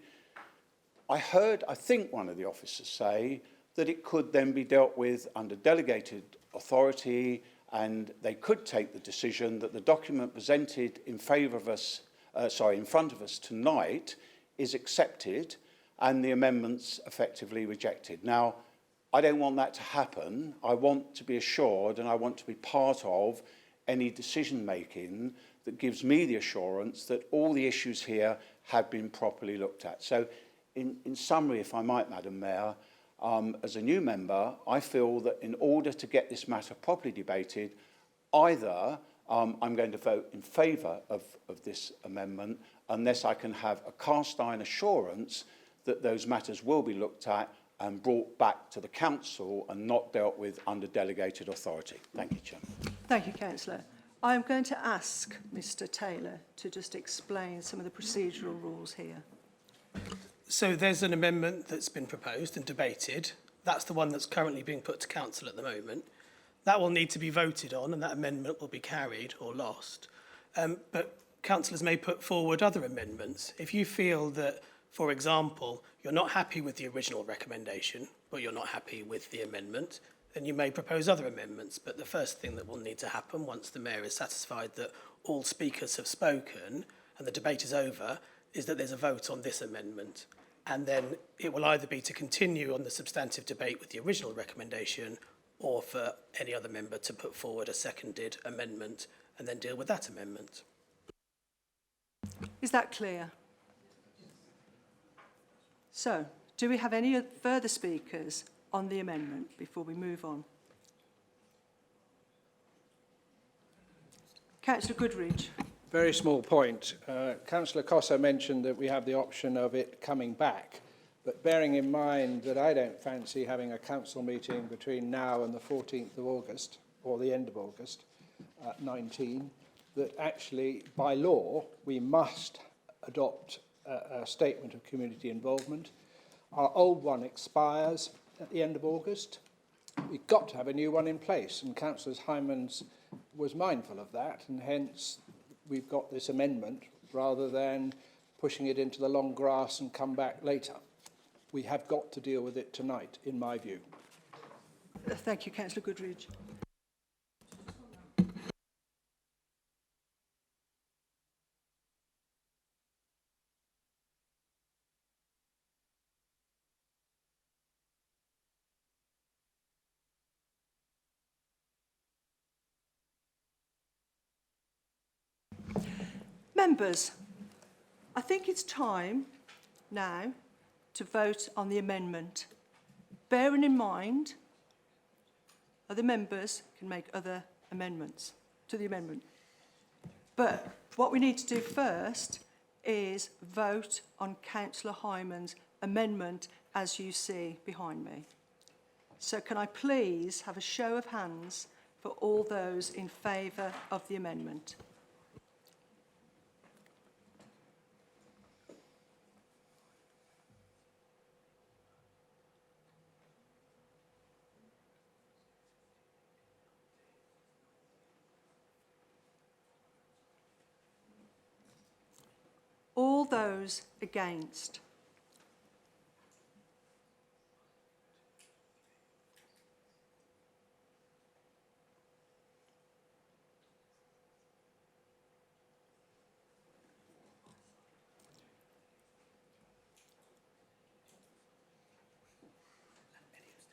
I think one of the officers say that it could then be dealt with under delegated authority, and they could take the decision that the document presented in favour of us, in front of us tonight is accepted and the amendments effectively rejected. Now, I don't want that to happen. I want to be assured and I want to be part of any decision making that gives me the assurance that all the issues here have been properly looked at. So in summary, if I might, Madam Mayor, as a new member, I feel that in order to get this matter properly debated, either I'm going to vote in favour of this amendment unless I can have a cast iron assurance that those matters will be looked at and brought back to the council and not dealt with under delegated authority. Thank you, Chairman. Thank you, Councillor. I'm going to ask Mr Taylor to just explain some of the procedural rules here. So there's an amendment that's been proposed and debated. That's the one that's currently being put to council at the moment. That will need to be voted on and that amendment will be carried or lost. But councillors may put forward other amendments. If you feel that, for example, you're not happy with the original recommendation, but you're not happy with the amendment, then you may propose other amendments. But the first thing that will need to happen once the Mayor is satisfied that all speakers have spoken and the debate is over is that there's a vote on this amendment. And then it will either be to continue on the substantive debate with the original recommendation or for any other member to put forward a seconded amendment and then deal with that amendment. Is that clear? So, do we have any further speakers on the amendment before we move on? Councillor Goodridge. Very small point. Councillor Cossa mentioned that we have the option of it coming back, but bearing in mind that I don't fancy having a council meeting between now and the 14th of August, or the end of August, 19, that actually, by law, we must adopt a statement of community involvement. Our old one expires at the end of August. We've got to have a new one in place, and Councillor Hyman was mindful of that, and hence we've got this amendment rather than pushing it into the long grass and come back later. We have got to deal with it tonight, in my view. Thank you, Councillor Goodridge. Members, I think it's time now to vote on the amendment, bearing in mind Other members can make other amendments to the amendment. But what we need to do first is vote on Councillor Hyman's amendment as you see behind me. So can I please have a show of hands for all those in favour of the amendment? All those against?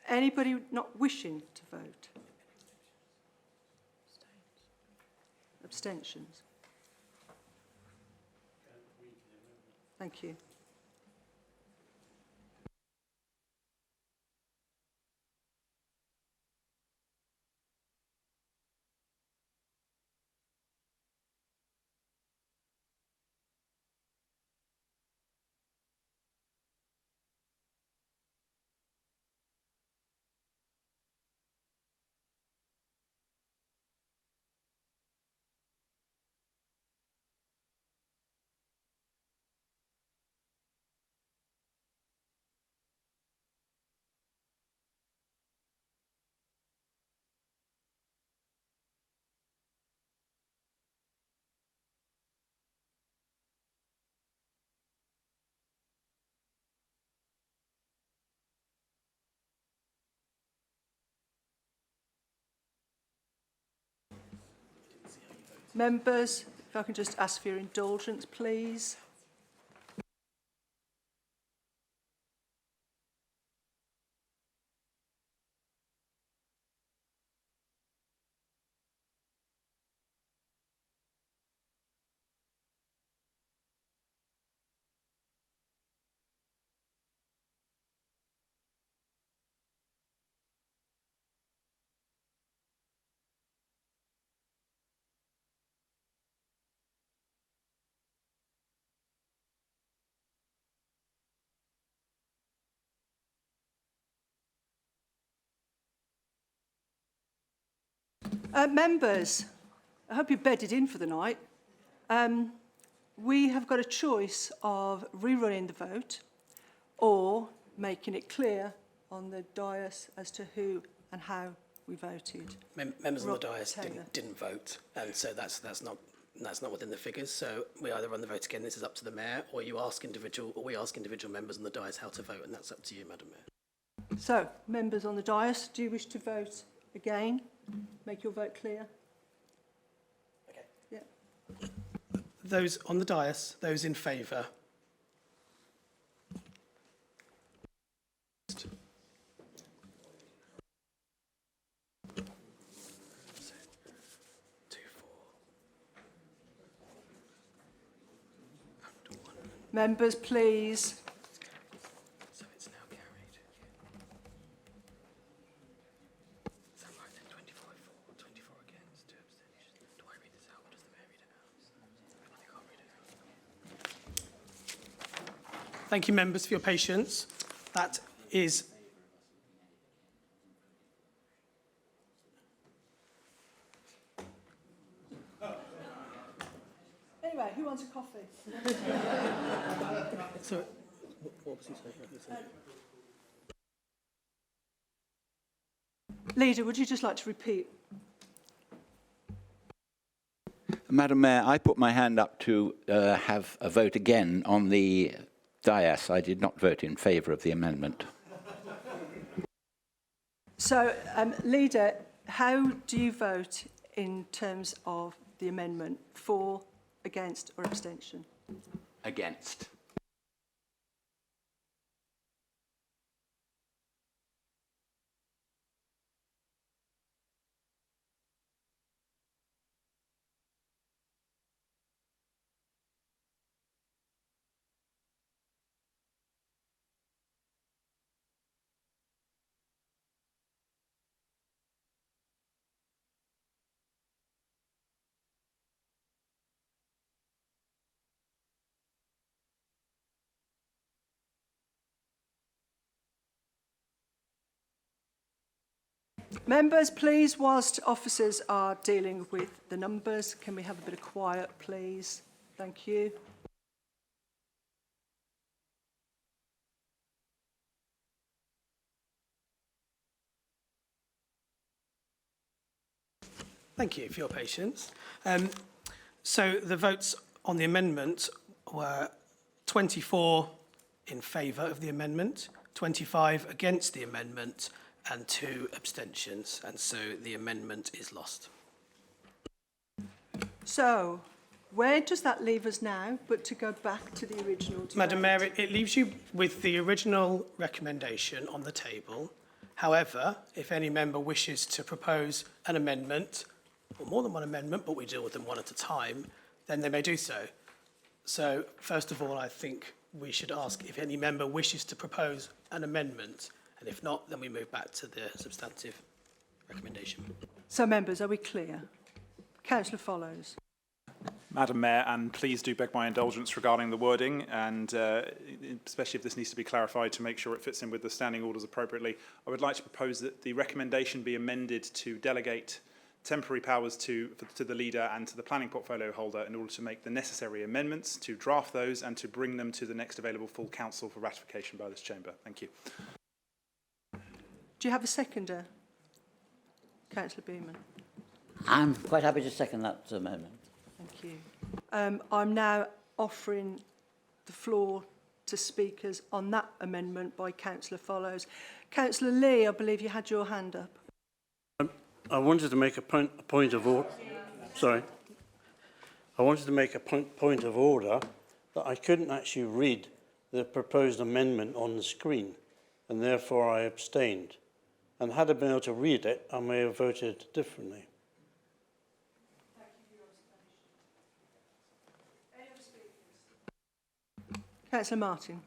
Anybody not wishing to vote? Abstentions? Thank you. Members, if I can just ask for your indulgence, please. Members, I hope you're bedded in for the night. We have got a choice of rerunning the vote or making it clear on the dais as to who and how we voted. Members on the dais Taylor. didn't vote, and so that's not within the figures. So we either run the vote again. This is up to the mayor, or we ask individual members on the dais how to vote, and that's up to you, Madam Mayor. So, members on the dais, do you wish to vote again? Make your vote clear. Okay. Yeah. Those on the dais, those in favour. Members, please. So it's now carried. Is that right then? 24 for, 24 against, 2 abstentions. Do I read this out or does the mayor read it out? I can't read it out. Thank you, members, for your patience. That is... Anyway, who wants a coffee? So, what was he saying? Leader, would you just like to repeat? Madam Mayor, I put my hand up to have a vote again on the dais. I did not vote in favour of the amendment. So, Leader, how do you vote in terms of the amendment? For, against or abstention? Against. Members, please, whilst officers are dealing with the numbers, can we have a bit of quiet, please? Thank you. Thank you for your patience. So the votes on the amendment were 24 in favour of the amendment, 25 against the amendment, and 2 abstentions, and so the amendment is lost. So, where does that leave us now, but to go back to the original debate? Madam Mayor, it leaves you with the original recommendation on the table. However, if any member wishes to propose an amendment, or more than one amendment, but we deal with them one at a time, then they may do so. So, first of all, I think we should ask if any member wishes to propose an amendment, and if not, then we move back to the substantive recommendation. So, members, are we clear? Councillor Follows. Madam Mayor, and please do beg my indulgence regarding the wording, and especially if this needs to be clarified to make sure it fits in with the standing orders appropriately. I would like to propose that the recommendation be amended to delegate temporary powers to the leader and to the planning portfolio holder in order to make the necessary amendments, to draft those and to bring them to the next available full council for ratification by this chamber. Thank you. Do you have a seconder? Councillor Beaman. I'm quite happy to second that amendment. Thank you. I'm now offering the floor to speakers on that amendment by Councillor Follows. Councillor Lee, I believe you had your hand up. I wanted to make a point of order. Sorry. I wanted to make a point of order that I couldn't actually read the proposed amendment on the screen, and therefore I abstained. And had I been able to read it, I may have voted differently. Councillor Martin.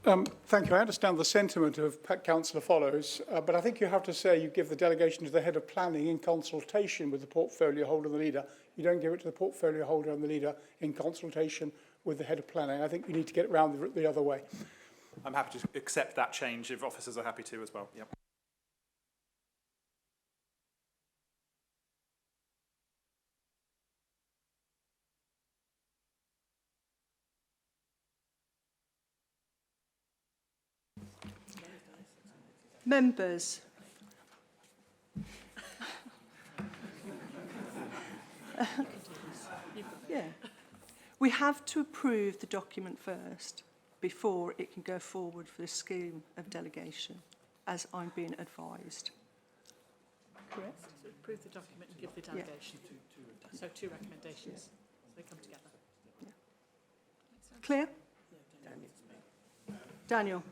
Thank you. I understand the sentiment of Councillor Follows, but I think you have to say you give the delegation to the head of planning in consultation with the portfolio holder and the leader. You don't give it to the portfolio holder and the leader in consultation with the head of planning. I think you need to get it round the other way. I'm happy to accept that change if officers are happy to as well. Yep. Members. Yeah. We have to approve the document first before it can go forward for the scheme of delegation, as I'm being advised. Correct? So approve the document and give the delegation. Yeah. So 2 recommendations. They come together. Yeah. Clear? Daniel.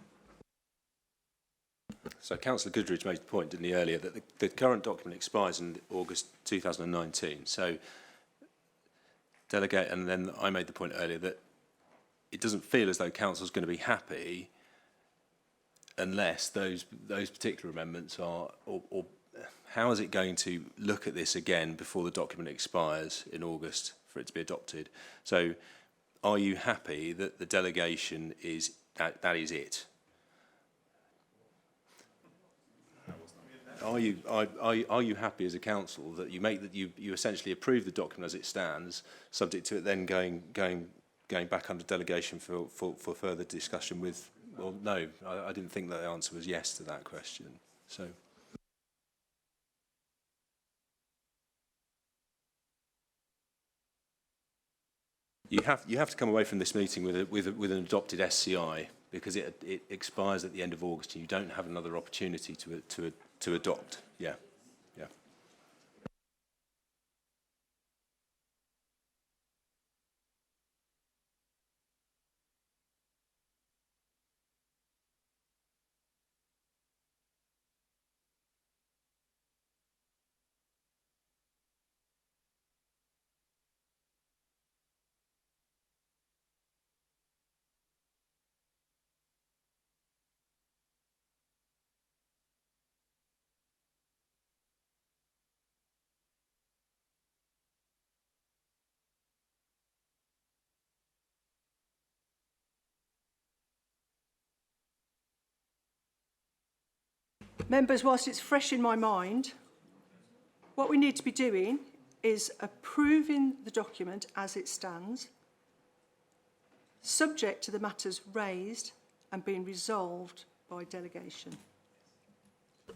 So Councillor Goodridge made the point, didn't he, earlier, that the current document expires in August 2019. So delegate, and then I made the point earlier that it doesn't feel as though Council's going to be happy unless those particular amendments are, or how is it going to look at this again before the document expires in August for it to be adopted? So are you happy that the delegation is, that is it? Are you happy as a council that you essentially approve the document as it stands, subject to it then going back under delegation for further discussion with? Well, no, I didn't think that the answer was yes to that question. So. You have to come away from this meeting with an adopted SCI, because it expires at the end of August and you don't have another opportunity to adopt. Yeah. Members, whilst it's fresh in my mind, what we need to be doing is approving the document as it stands, subject to the matters raised and being resolved by delegation.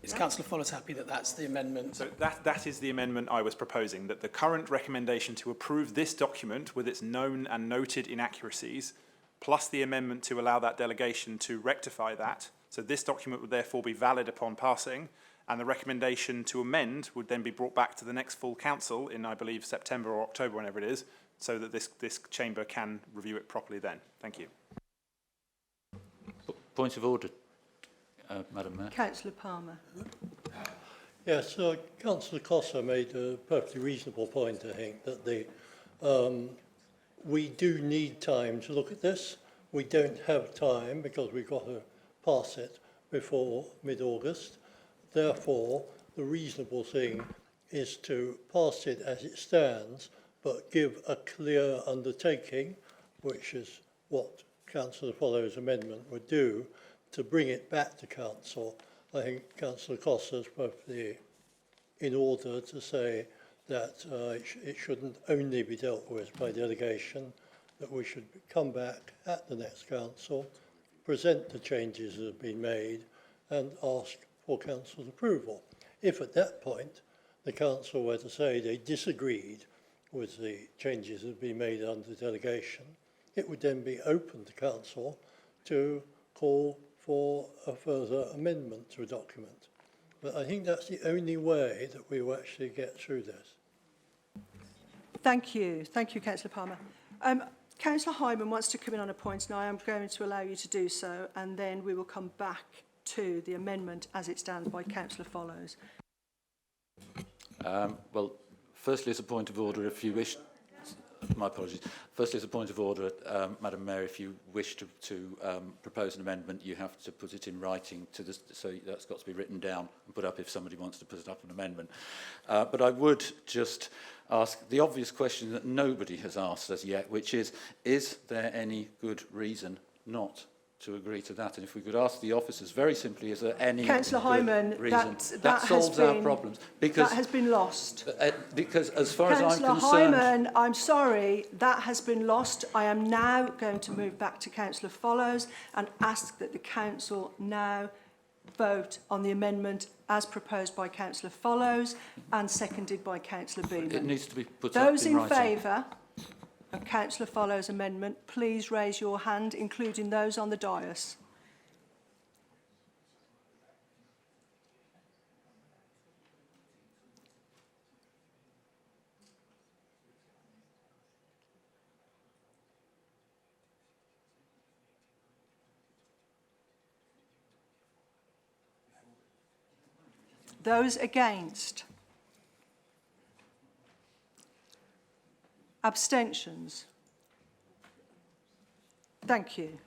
Is Councillor Follis happy that that's the amendment? So that is the amendment I was proposing, that the current recommendation to approve this document with its known and noted inaccuracies, plus the amendment to allow that delegation to rectify that. So this document would therefore be valid upon passing, and the recommendation to amend would then be brought back to the next full council in, I believe, September or October, whenever it is, so that this chamber can review it properly then. Thank you. Point of order, Madam Mayor. Councillor Palmer. Yes, Councillor Cllr made a perfectly reasonable point, I think, that we do need time to look at this. We don't have time because we've got to pass it before mid-August. Therefore, the reasonable thing is to pass it as it stands, but give a clear undertaking, which is what Councillor Follows' amendment would do, to bring it back to Council. I think Councillor Cllr is perfectly in order to say that it shouldn't only be dealt with by delegation, that we should come back at the next Council, present the changes that have been made, and ask for Council's approval. If at that point the Council were to say they disagreed with the changes that have been made under delegation, it would then be open to Council to call for a further amendment to a document. But I think that's the only way that we will actually get through this. Thank you, Councillor Palmer. Councillor Hyman wants to come in on a point, and I am going to allow you to do so, and then we will come back to the amendment as it stands by Councillor Follows. Well, firstly, as a point of order, if you wish... My apologies. Firstly, as a point of order, Madam Mayor, if you wish to propose an amendment, you have to put it in writing to this, so that's got to be written down and put up if somebody wants to put it up an amendment. But I would just ask the obvious question that nobody has asked as yet, which is there any good reason not to agree to that? And if we could ask the officers very simply, is there any Councillor Hyman, reason? That solves our problems. Because, that has been lost. Because as far as I'm Councillor concerned... Hyman, I'm sorry, that has been lost. I am now going to move back to Councillor Follows and ask that the Council now vote on the amendment as proposed by Councillor Follows and seconded by Councillor Beaman. It needs to be put up in writing. Those in favour of Councillor Follows' amendment, please raise your hand, including those on the dais. Those against? Abstentions? Thank you.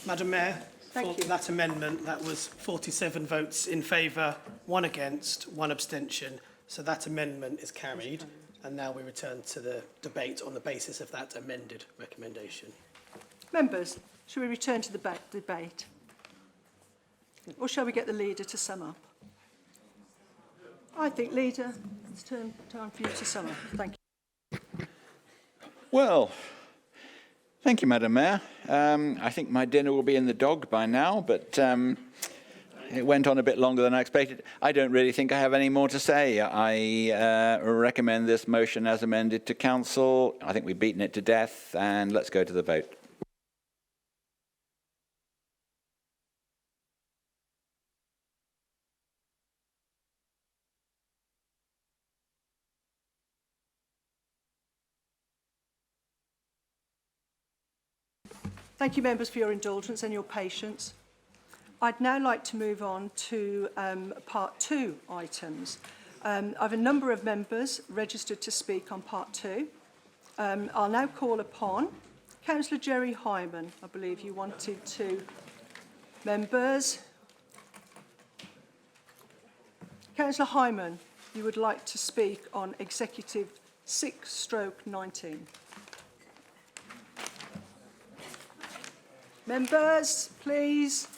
Madam Mayor, Thank for that amendment, that was 47 votes in favour, 1 against, 1 abstention. So that amendment is carried. And now we return to the debate on the basis of that amended recommendation. Members, shall we return to the debate? Or shall we get the leader to sum up? I think, leader, it's time for you to sum up. Thank you. Well, thank you, Madam Mayor. I think my dinner will be in the dog by now, but it went on a bit longer than I expected. I don't really think I have any more to say. I recommend this motion as amended to Council. I think we've beaten it to death, and let's go to the vote. Thank you, members, for your indulgence and your patience. I'd now like to move on to part 2 items. I have a number of members registered to speak on part 2. I'll now call upon Councillor Jerry Hyman. I believe you wanted to. Members. Councillor Hyman, you would like to speak on Executive 6/19. Members, please.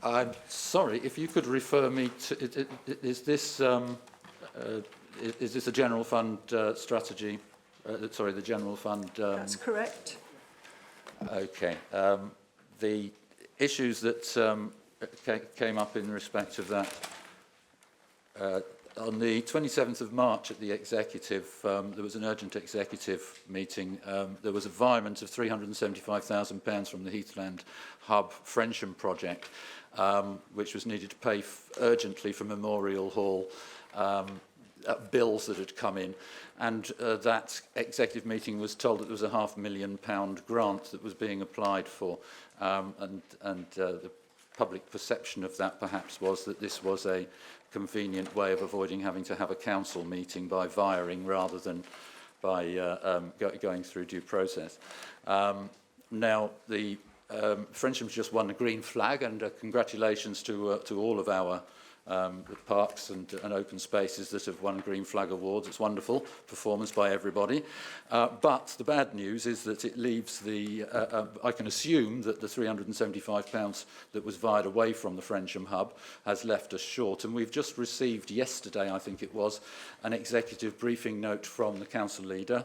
I'm sorry, if you could refer me to, is this a general fund strategy? Sorry, the general fund. That's correct. Okay. The issues that came up in respect of that, on the 27th of March at the executive, there was an urgent executive meeting. There was a virement of £375,000 from the Heathland Hub Frensham project, which was needed to pay urgently for Memorial Hall bills that had come in. And that executive meeting was told that there was a £500,000 grant that was being applied for. And the public perception of that perhaps was that this was a convenient way of avoiding having to have a council meeting by viring rather than by going through due process. Now, the Frencham's just won a green flag, and congratulations to all of our parks and open spaces that have won Green Flag Awards. It's wonderful performance by everybody. But the bad news is that it leaves the, I can assume that the £375 that was vired away from the Frensham Hub has left us short. And we've just received yesterday, I think it was, an executive briefing note from the council leader,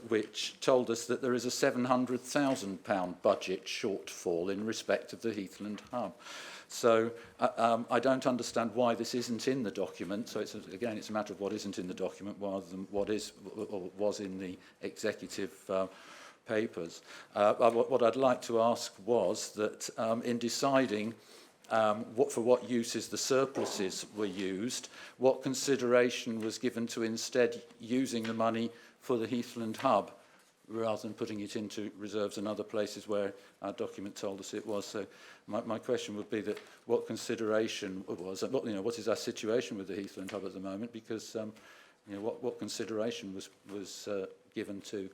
which told us that there is a £700,000 budget shortfall in respect of the Heathland Hub. So I don't understand why this isn't in the document. So again, it's a matter of what isn't in the document rather than what is or was in the executive papers. What I'd like to ask was that in deciding for what uses the surpluses were used, what consideration was given to instead using the money for the Heathland Hub, rather than putting it into reserves and other places where our document told us it was. So my question would be that what consideration was, what is our situation with the Heathland Hub at the moment? Because what consideration was given to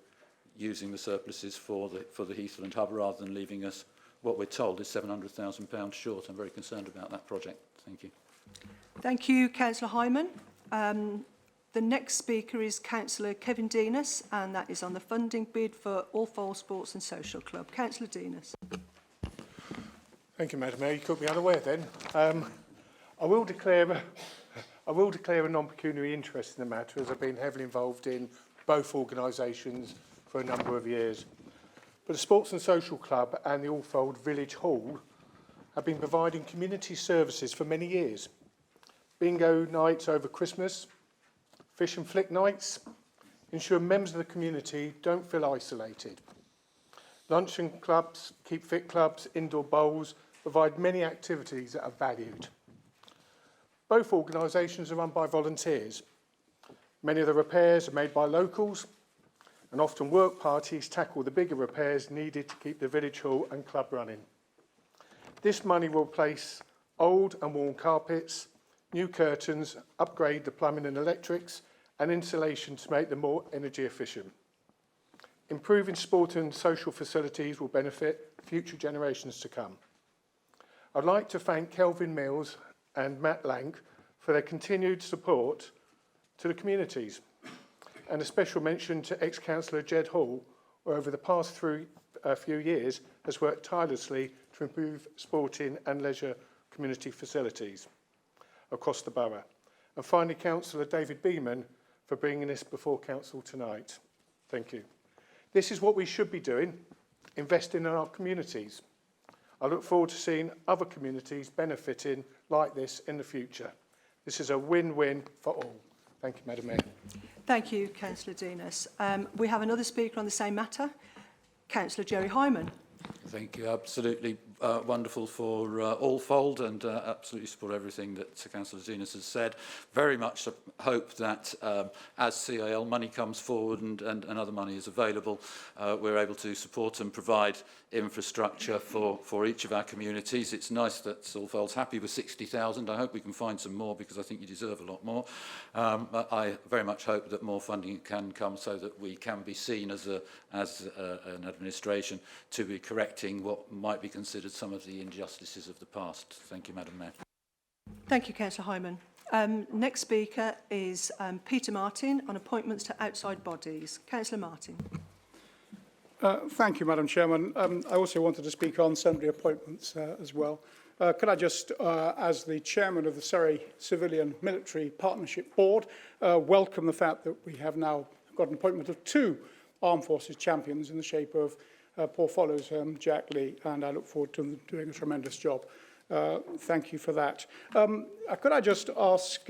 using the surpluses for the Heathland Hub rather than leaving us what we're told is £700,000 short? I'm very concerned about that project. Thank you. Thank you, Councillor Hyman. The next speaker is Councillor Kevin Denis, and that is on the funding bid for Allfold Sports and Social Club. Councillor Denis. Thank you, Madam Mayor. You caught me unaware then. I will declare a non-pecuniary interest in the matter, as I've been heavily involved in both organisations for a number of years. But the Sports and Social Club and the Allfold Village Hall have been providing community services for many years. Bingo nights over Christmas, fish and flick nights, ensure members of the community don't feel isolated. Luncheon clubs, keep fit clubs, indoor bowls provide many activities that are valued. Both organisations are run by volunteers. Many of the repairs are made by locals, and often work parties tackle the bigger repairs needed to keep the village hall and club running. This money will replace old and worn carpets, new curtains, upgrade the plumbing and electrics, and insulation to make them more energy efficient. Improving sport and social facilities will benefit future generations to come. I'd like to thank Kelvin Mills and Matt Lank for their continued support to the communities, and a special mention to ex-councillor Jed Hall, who over the past few years has worked tirelessly to improve sporting and leisure community facilities across the borough. And finally, Councillor David Beaman for bringing this before Council tonight. Thank you. This is what we should be doing, investing in our communities. I look forward to seeing other communities benefiting like this in the future. This is a win-win for all. Thank you, Madam Mayor. Thank you, Councillor Denis. We have another speaker on the same matter, Councillor Jerry Hyman. Thank you. Absolutely wonderful for Allfold, and absolutely support everything that Councillor Denis has said. Very much hope that as CIL money comes forward and other money is available, we're able to support and provide infrastructure for each of our communities. It's nice that Allfold's happy with 60,000. I hope we can find some more, because I think you deserve a lot more. But I very much hope that more funding can come so that we can be seen as an administration to be correcting what might be considered some of the injustices of the past. Thank you, Madam Mayor. Thank you, Councillor Hyman. Next speaker is Peter Martin on appointments to outside bodies. Councillor Martin. Thank you, Madam Chairman. I also wanted to speak on sundry appointments as well. Could I just, as the chairman of the Surrey Civilian Military Partnership Board, welcome the fact that we have now got an appointment of 2 Armed Forces champions in the shape of Paul Follows, Jack Lee, and I look forward to them doing a tremendous job. Thank you for that. Could I just ask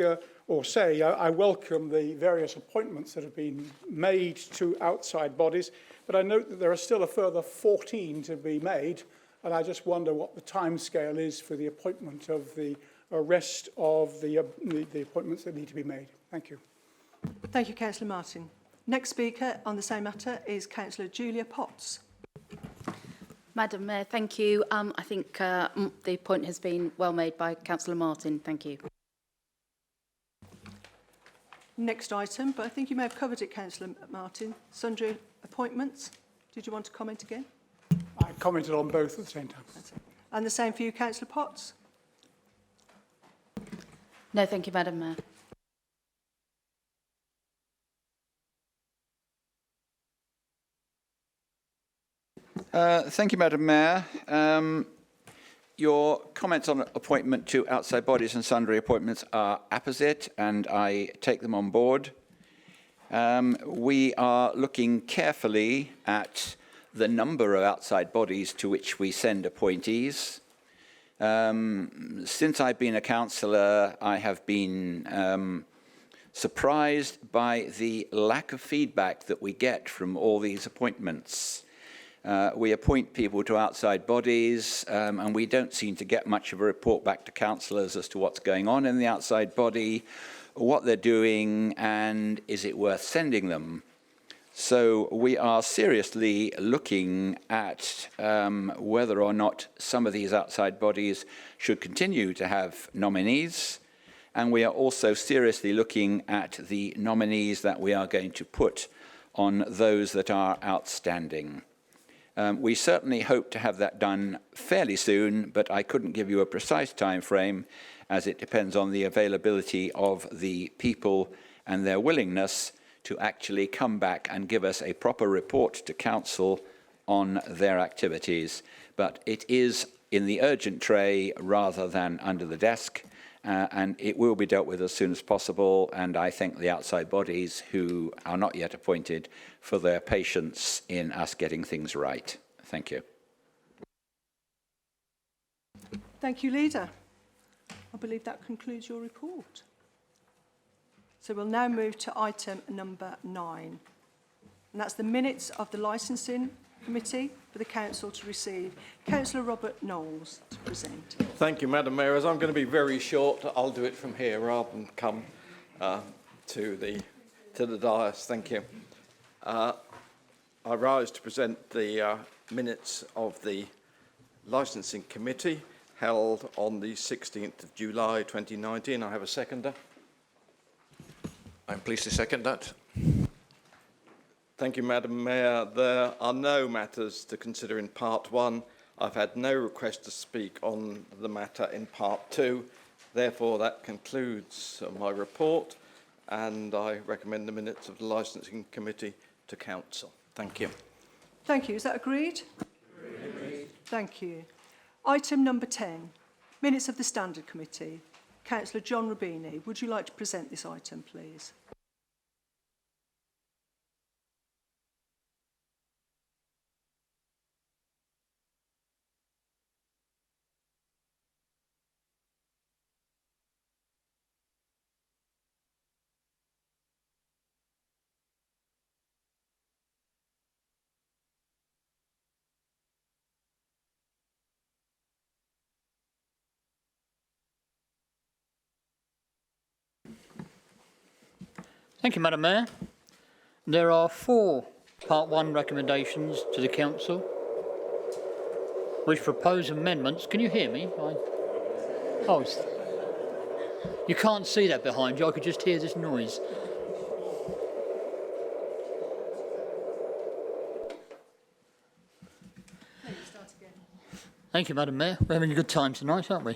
or say I welcome the various appointments that have been made to outside bodies, but I note that there are still a further 14 to be made, and I just wonder what the timescale is for the appointment of the rest of the appointments that need to be made. Thank you. Thank you, Councillor Martin. Next speaker on the same matter is Councillor Julia Potts. Madam Mayor, thank you. I think the point has been well made by Councillor Martin. Thank you. Next item, but I think you may have covered it, Councillor Martin. Sundry appointments. Did you want to comment again? I commented on both at the same time. And the same for you, Councillor Potts? No, thank you, Madam Mayor. Thank you, Madam Mayor. Your comments on appointment to outside bodies and sundry appointments are apposite, and I take them on board. We are looking carefully at the number of outside bodies to which we send appointees. Since I've been a councillor, I have been surprised by the lack of feedback that we get from all these appointments. We appoint people to outside bodies, and we don't seem to get much of a report back to councillors as to what's going on in the outside body, what they're doing, and is it worth sending them. So we are seriously looking at whether or not some of these outside bodies should continue to have nominees, and we are also seriously looking at the nominees that we are going to put on those that are outstanding. We certainly hope to have that done fairly soon, but I couldn't give you a precise time frame as it depends on the availability of the people and their willingness to actually come back and give us a proper report to council on their activities. But it is in the urgent tray rather than under the desk, and it will be dealt with as soon as possible, and I thank the outside bodies who are not yet appointed for their patience in us getting things right. Thank you. Thank you, Leader. I believe that concludes your report. So we'll now move to item number 9, and that's the minutes of the licensing committee for the council to receive. Councillor Robert Knowles to present. Thank you, Madam Mayor. As I'm going to be very short, I'll do it from here rather than come to the dais. Thank you. I rise to present the minutes of the licensing committee held on the 16th of July 2019. I have a seconder. I'm pleased to second that. Thank you, Madam Mayor. There are no matters to consider in Part 1. I've had no request to speak on the matter in Part 2. Therefore, that concludes my report, and I recommend the minutes of the Licensing Committee to Council. Thank you. Thank you. Is that agreed? Agreed. Thank you. Item number 10, minutes of the Standard Committee. Councillor John Rubini, would you like to present this item, please? Thank you, Madam Mayor. There are 4 Part 1 recommendations to the Council which propose amendments. Can you hear me? You can't see that behind you. I could just hear this noise. Thank you, Madam Mayor. We're having a good time tonight, aren't we?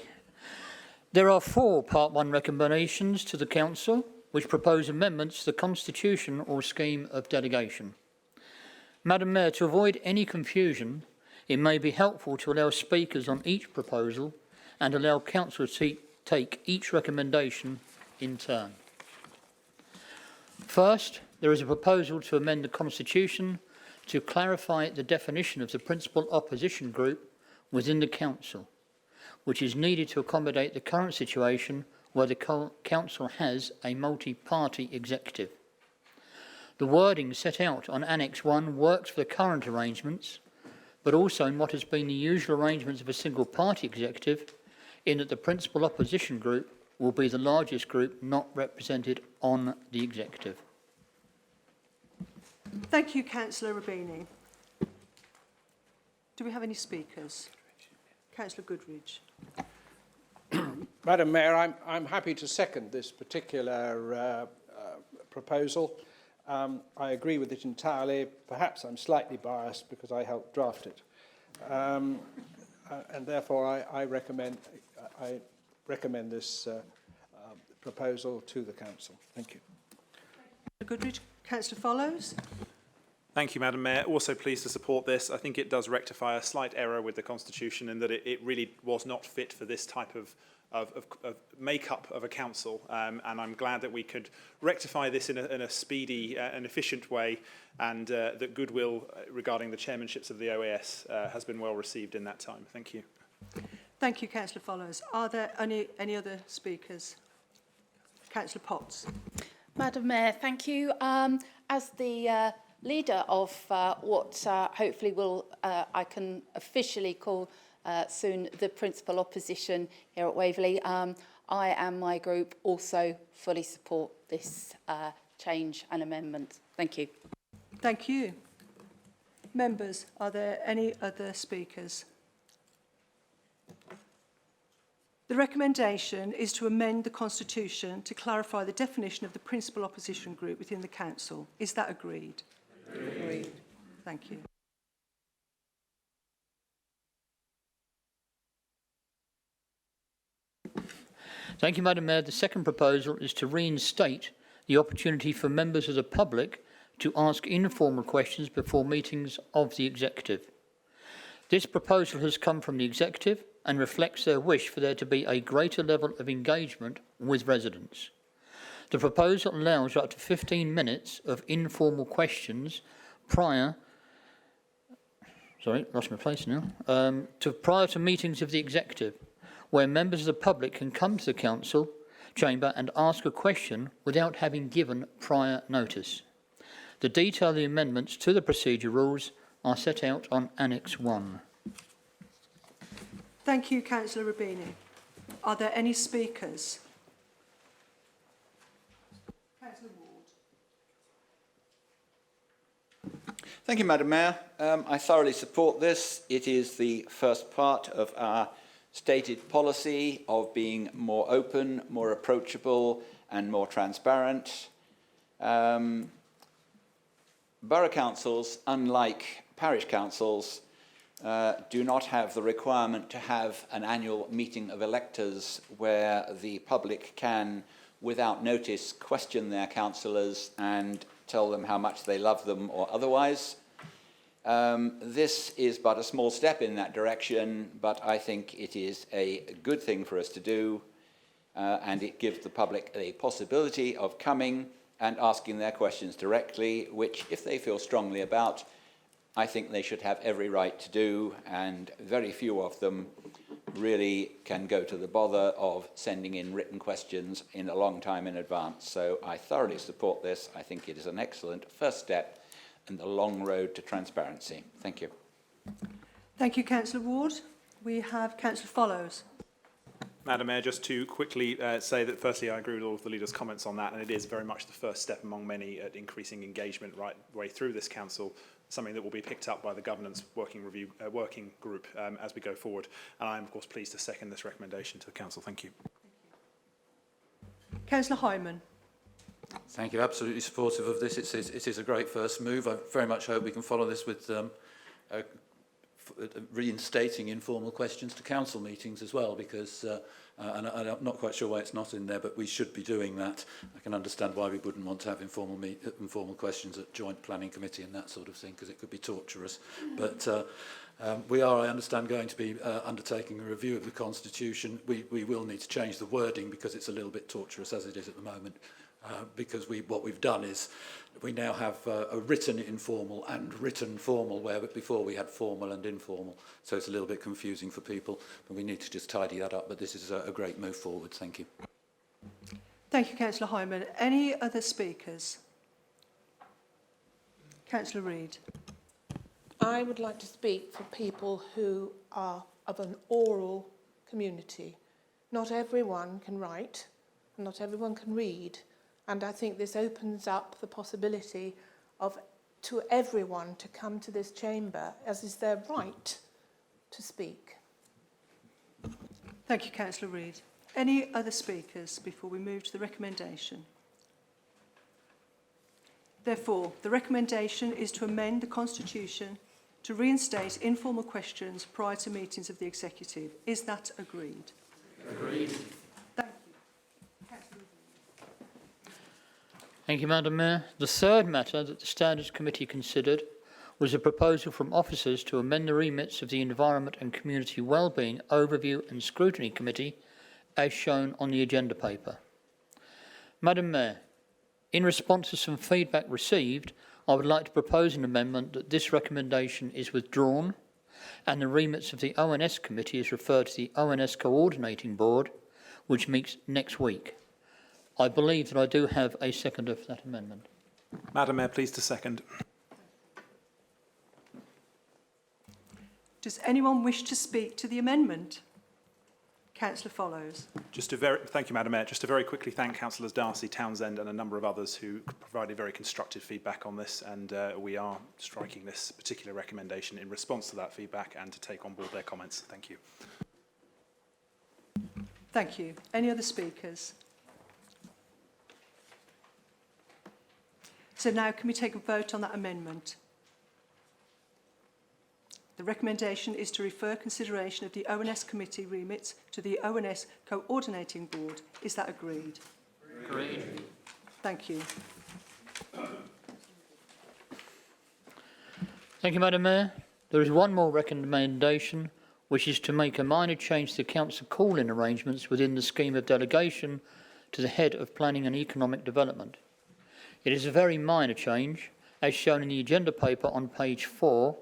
There are 4 Part 1 recommendations to the Council which propose amendments to the Constitution or scheme of delegation. Madam Mayor, to avoid any confusion, it may be helpful to allow speakers on each proposal and allow Council to take each recommendation in turn. First, there is a proposal to amend the Constitution to clarify the definition of the principal opposition group within the Council, which is needed to accommodate the current situation where the Council has a multi-party executive. The wording set out on Annex 1 works for the current arrangements, but also in what has been the usual arrangements of a single-party executive, in that the principal opposition group will be the largest group not represented on the executive. Thank you, Councillor Rubini. Do we have any speakers? Councillor Goodridge. Madam Mayor, I'm happy to second this particular proposal. I agree with it entirely. Perhaps I'm slightly biased because I helped draft it. And therefore, I recommend this proposal to the Council. Thank you. Goodridge. Councillor Follows. Thank you, Madam Mayor. Also pleased to support this. I think it does rectify a slight error with the Constitution in that it really was not fit for this type of make-up of a council, and I'm glad that we could rectify this in a speedy and efficient way, and that goodwill regarding the chairmanships of the OAS has been well received in that time. Thank you. Thank you, Councillor Follows. Are there any other speakers? Councillor Potts. Madam Mayor, thank you. As the leader of what hopefully will I can officially call soon the principal opposition here at Waverley, I and my group also fully support this change and amendment. Thank you. Thank you. Members, are there any other speakers? The recommendation is to amend the Constitution to clarify the definition of the principal opposition group within the Council. Is that agreed? Agreed. Thank you. Thank you, Madam Mayor. The second proposal is to reinstate the opportunity for members of the public to ask informal questions before meetings of the Executive. This proposal has come from the Executive and reflects their wish for there to be a greater level of engagement with residents. The proposal allows up to 15 minutes of informal questions prior to meetings of the Executive, where members of the public can come to the Council chamber and ask a question without having given prior notice. The detail of the amendments to the procedure rules are set out on Annex 1. Thank you, Councillor Rubini. Are there any speakers? Councillor Ward. Thank you, Madam Mayor. I thoroughly support this. It is the first part of our stated policy of being more open, more approachable, and more transparent. Borough councils, unlike parish councils, do not have the requirement to have an annual meeting of electors where the public can, without notice, question their councillors and tell them how much they love them or otherwise. This is but a small step in that direction, but I think it is a good thing for us to do, and it gives the public a possibility of coming and asking their questions directly, which, if they feel strongly about, I think they should have every right to do, and very few of them really can go to the bother of sending in written questions in a long time in advance. So I thoroughly support this. I think it is an excellent first step in the long road to transparency. Thank you. Thank you, Councillor Ward. We have Councillor Follows. Madam Mayor, just to quickly say that firstly I agree with all of the leaders' comments on that, and it is very much the first step among many at increasing engagement right way through this council, something that will be picked up by the governance working group as we go forward. And I am of course pleased to second this recommendation to the council. Thank you. Councillor Hyman. Thank you. Absolutely supportive of this. It is a great first move. I very much hope we can follow this with reinstating informal questions to council meetings as well, because and I'm not quite sure why it's not in there, but we should be doing that. I can understand why we wouldn't want to have informal questions at joint planning committee and that sort of thing, because it could be torturous. But we are, I understand, going to be undertaking a review of the Constitution. We will need to change the wording because it's a little bit torturous as it is at the moment. Because what we've done is we now have a written informal and written formal, where before we had formal and informal. So it's a little bit confusing for people, and we need to just tidy that up. But this is a great move forward. Thank you. Thank you, Councillor Hyman. Any other speakers? Councillor Reid. I would like to speak for people who are of an oral community. Not everyone can write, and not everyone can read. And I think this opens up the possibility to everyone to come to this chamber, as is their right to speak. Thank you, Councillor Reid. Any other speakers before we move to the recommendation? Therefore, the recommendation is to amend the Constitution to reinstate informal questions prior to meetings of the Executive. Is that agreed? Agreed. Thank you, Madam Mayor. The third matter that the Standards Committee considered was a proposal from officers to amend the remits of the Environment and Community Wellbeing Overview and Scrutiny Committee as shown on the agenda paper. Madam Mayor, in response to some feedback received, I would like to propose an amendment that this recommendation is withdrawn and the remits of the ONS Committee is referred to the ONS Coordinating Board, which meets next week. I believe that I do have a seconder for that amendment. Madam Mayor, pleased to second. Does anyone wish to speak to the amendment? Councillor Follows. Thank you, Madam Mayor. Just to very quickly thank Councillors Darcy, Townsend and a number of others who provided very constructive feedback on this, and we are striking this particular recommendation in response to that feedback and to take on board their comments. Thank you. Thank you. Any other speakers? So now can we take a vote on that amendment? The recommendation is to refer consideration of the ONS Committee remits to the ONS Coordinating Board. Is that agreed? Agreed. Thank you. Thank you, Madam Mayor. There is one more recommendation, which is to make a minor change to the Council call-in arrangements within the scheme of delegation to the Head of Planning and Economic Development. It is a very minor change, as shown in the agenda paper on page 4,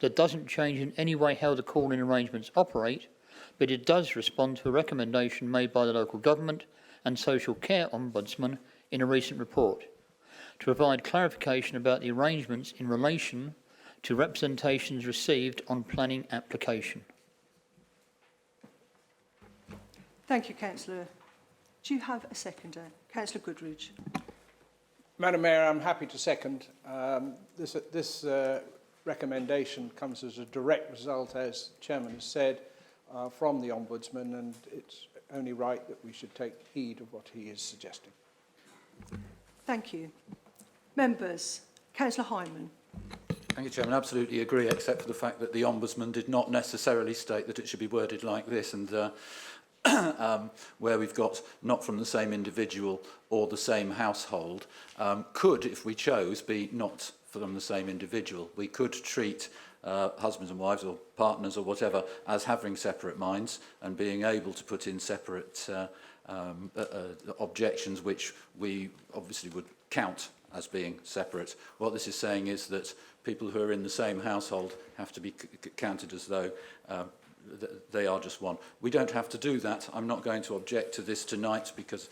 that doesn't change in any way how the call-in arrangements operate, but it does respond to a recommendation made by the Local Government and Social Care Ombudsman in a recent report, to provide clarification about the arrangements in relation to representations received on planning application. Thank you, Councillor. Do you have a seconder? Councillor Goodridge. Madam Mayor, I'm happy to second. This recommendation comes as a direct result, as the Chairman has said, from the Ombudsman, and it's only right that we should take heed of what he is suggesting. Thank you. Members, Councillor Hyman. Thank you, Chairman. I absolutely agree, except for the fact that the Ombudsman did not necessarily state that it should be worded like this, and where we've got not from the same individual or the same household, could, if we chose, be not from the same individual. We could treat husbands and wives or partners or whatever as having separate minds and being able to put in separate objections which we obviously would count as being separate. What this is saying is that people who are in the same household have to be counted as though they are just one. We don't have to do that. I'm not going to object to this tonight because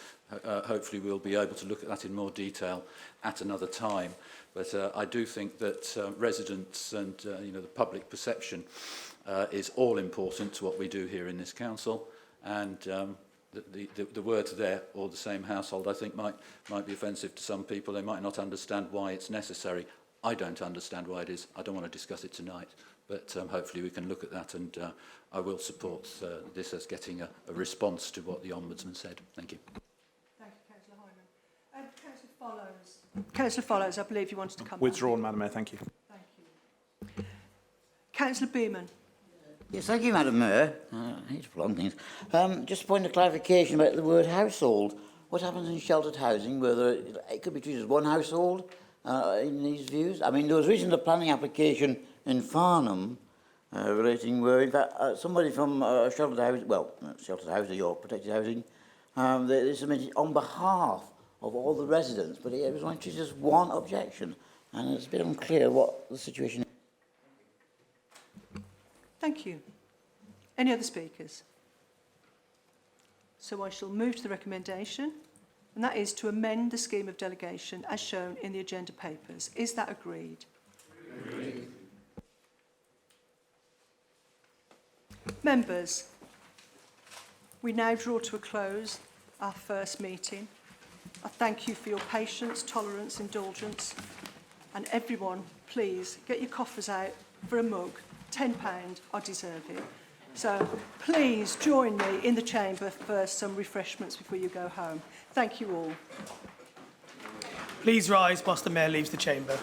hopefully we'll be able to look at that in more detail at another time. But I do think that residents and the public perception is all important to what we do here in this council, and the words there, or the same household, I think might be offensive to some people. They might not understand why it's necessary. I don't understand why it is. I don't want to discuss it tonight, but hopefully we can look at that, and I will support this as getting a response to what the Ombudsman said. Thank you. Thank you, Councillor Hyman. Councillor Follows. Councillor Follows, I believe you wanted to come Withdrawn, back. Madam Mayor. Thank you. Thank you. Councillor Beaman. Yes, thank you, Madam Mayor. I hate to prolong things. Just a point of clarification about the word household. What happens in sheltered housing, whether it could be treated as one household in these views? I mean, there was recently a planning application in Farnham relating where, in fact, somebody from sheltered housing, well, not sheltered housing or protected housing, they submitted on behalf of all the residents, but it was only treated as one objection, and it's a bit unclear what the situation is. Thank you. Any other speakers? So I shall move to the recommendation, and that is to amend the scheme of delegation as shown in the agenda papers. Is that agreed? Agreed. Members, we now draw to a close our first meeting. I thank you for your patience, tolerance, indulgence, and everyone, please get your coffers out for a mug. £10, I deserve it. So please join me in the chamber for some refreshments before you go home. Thank you all. Please rise whilst the Mayor leaves the chamber.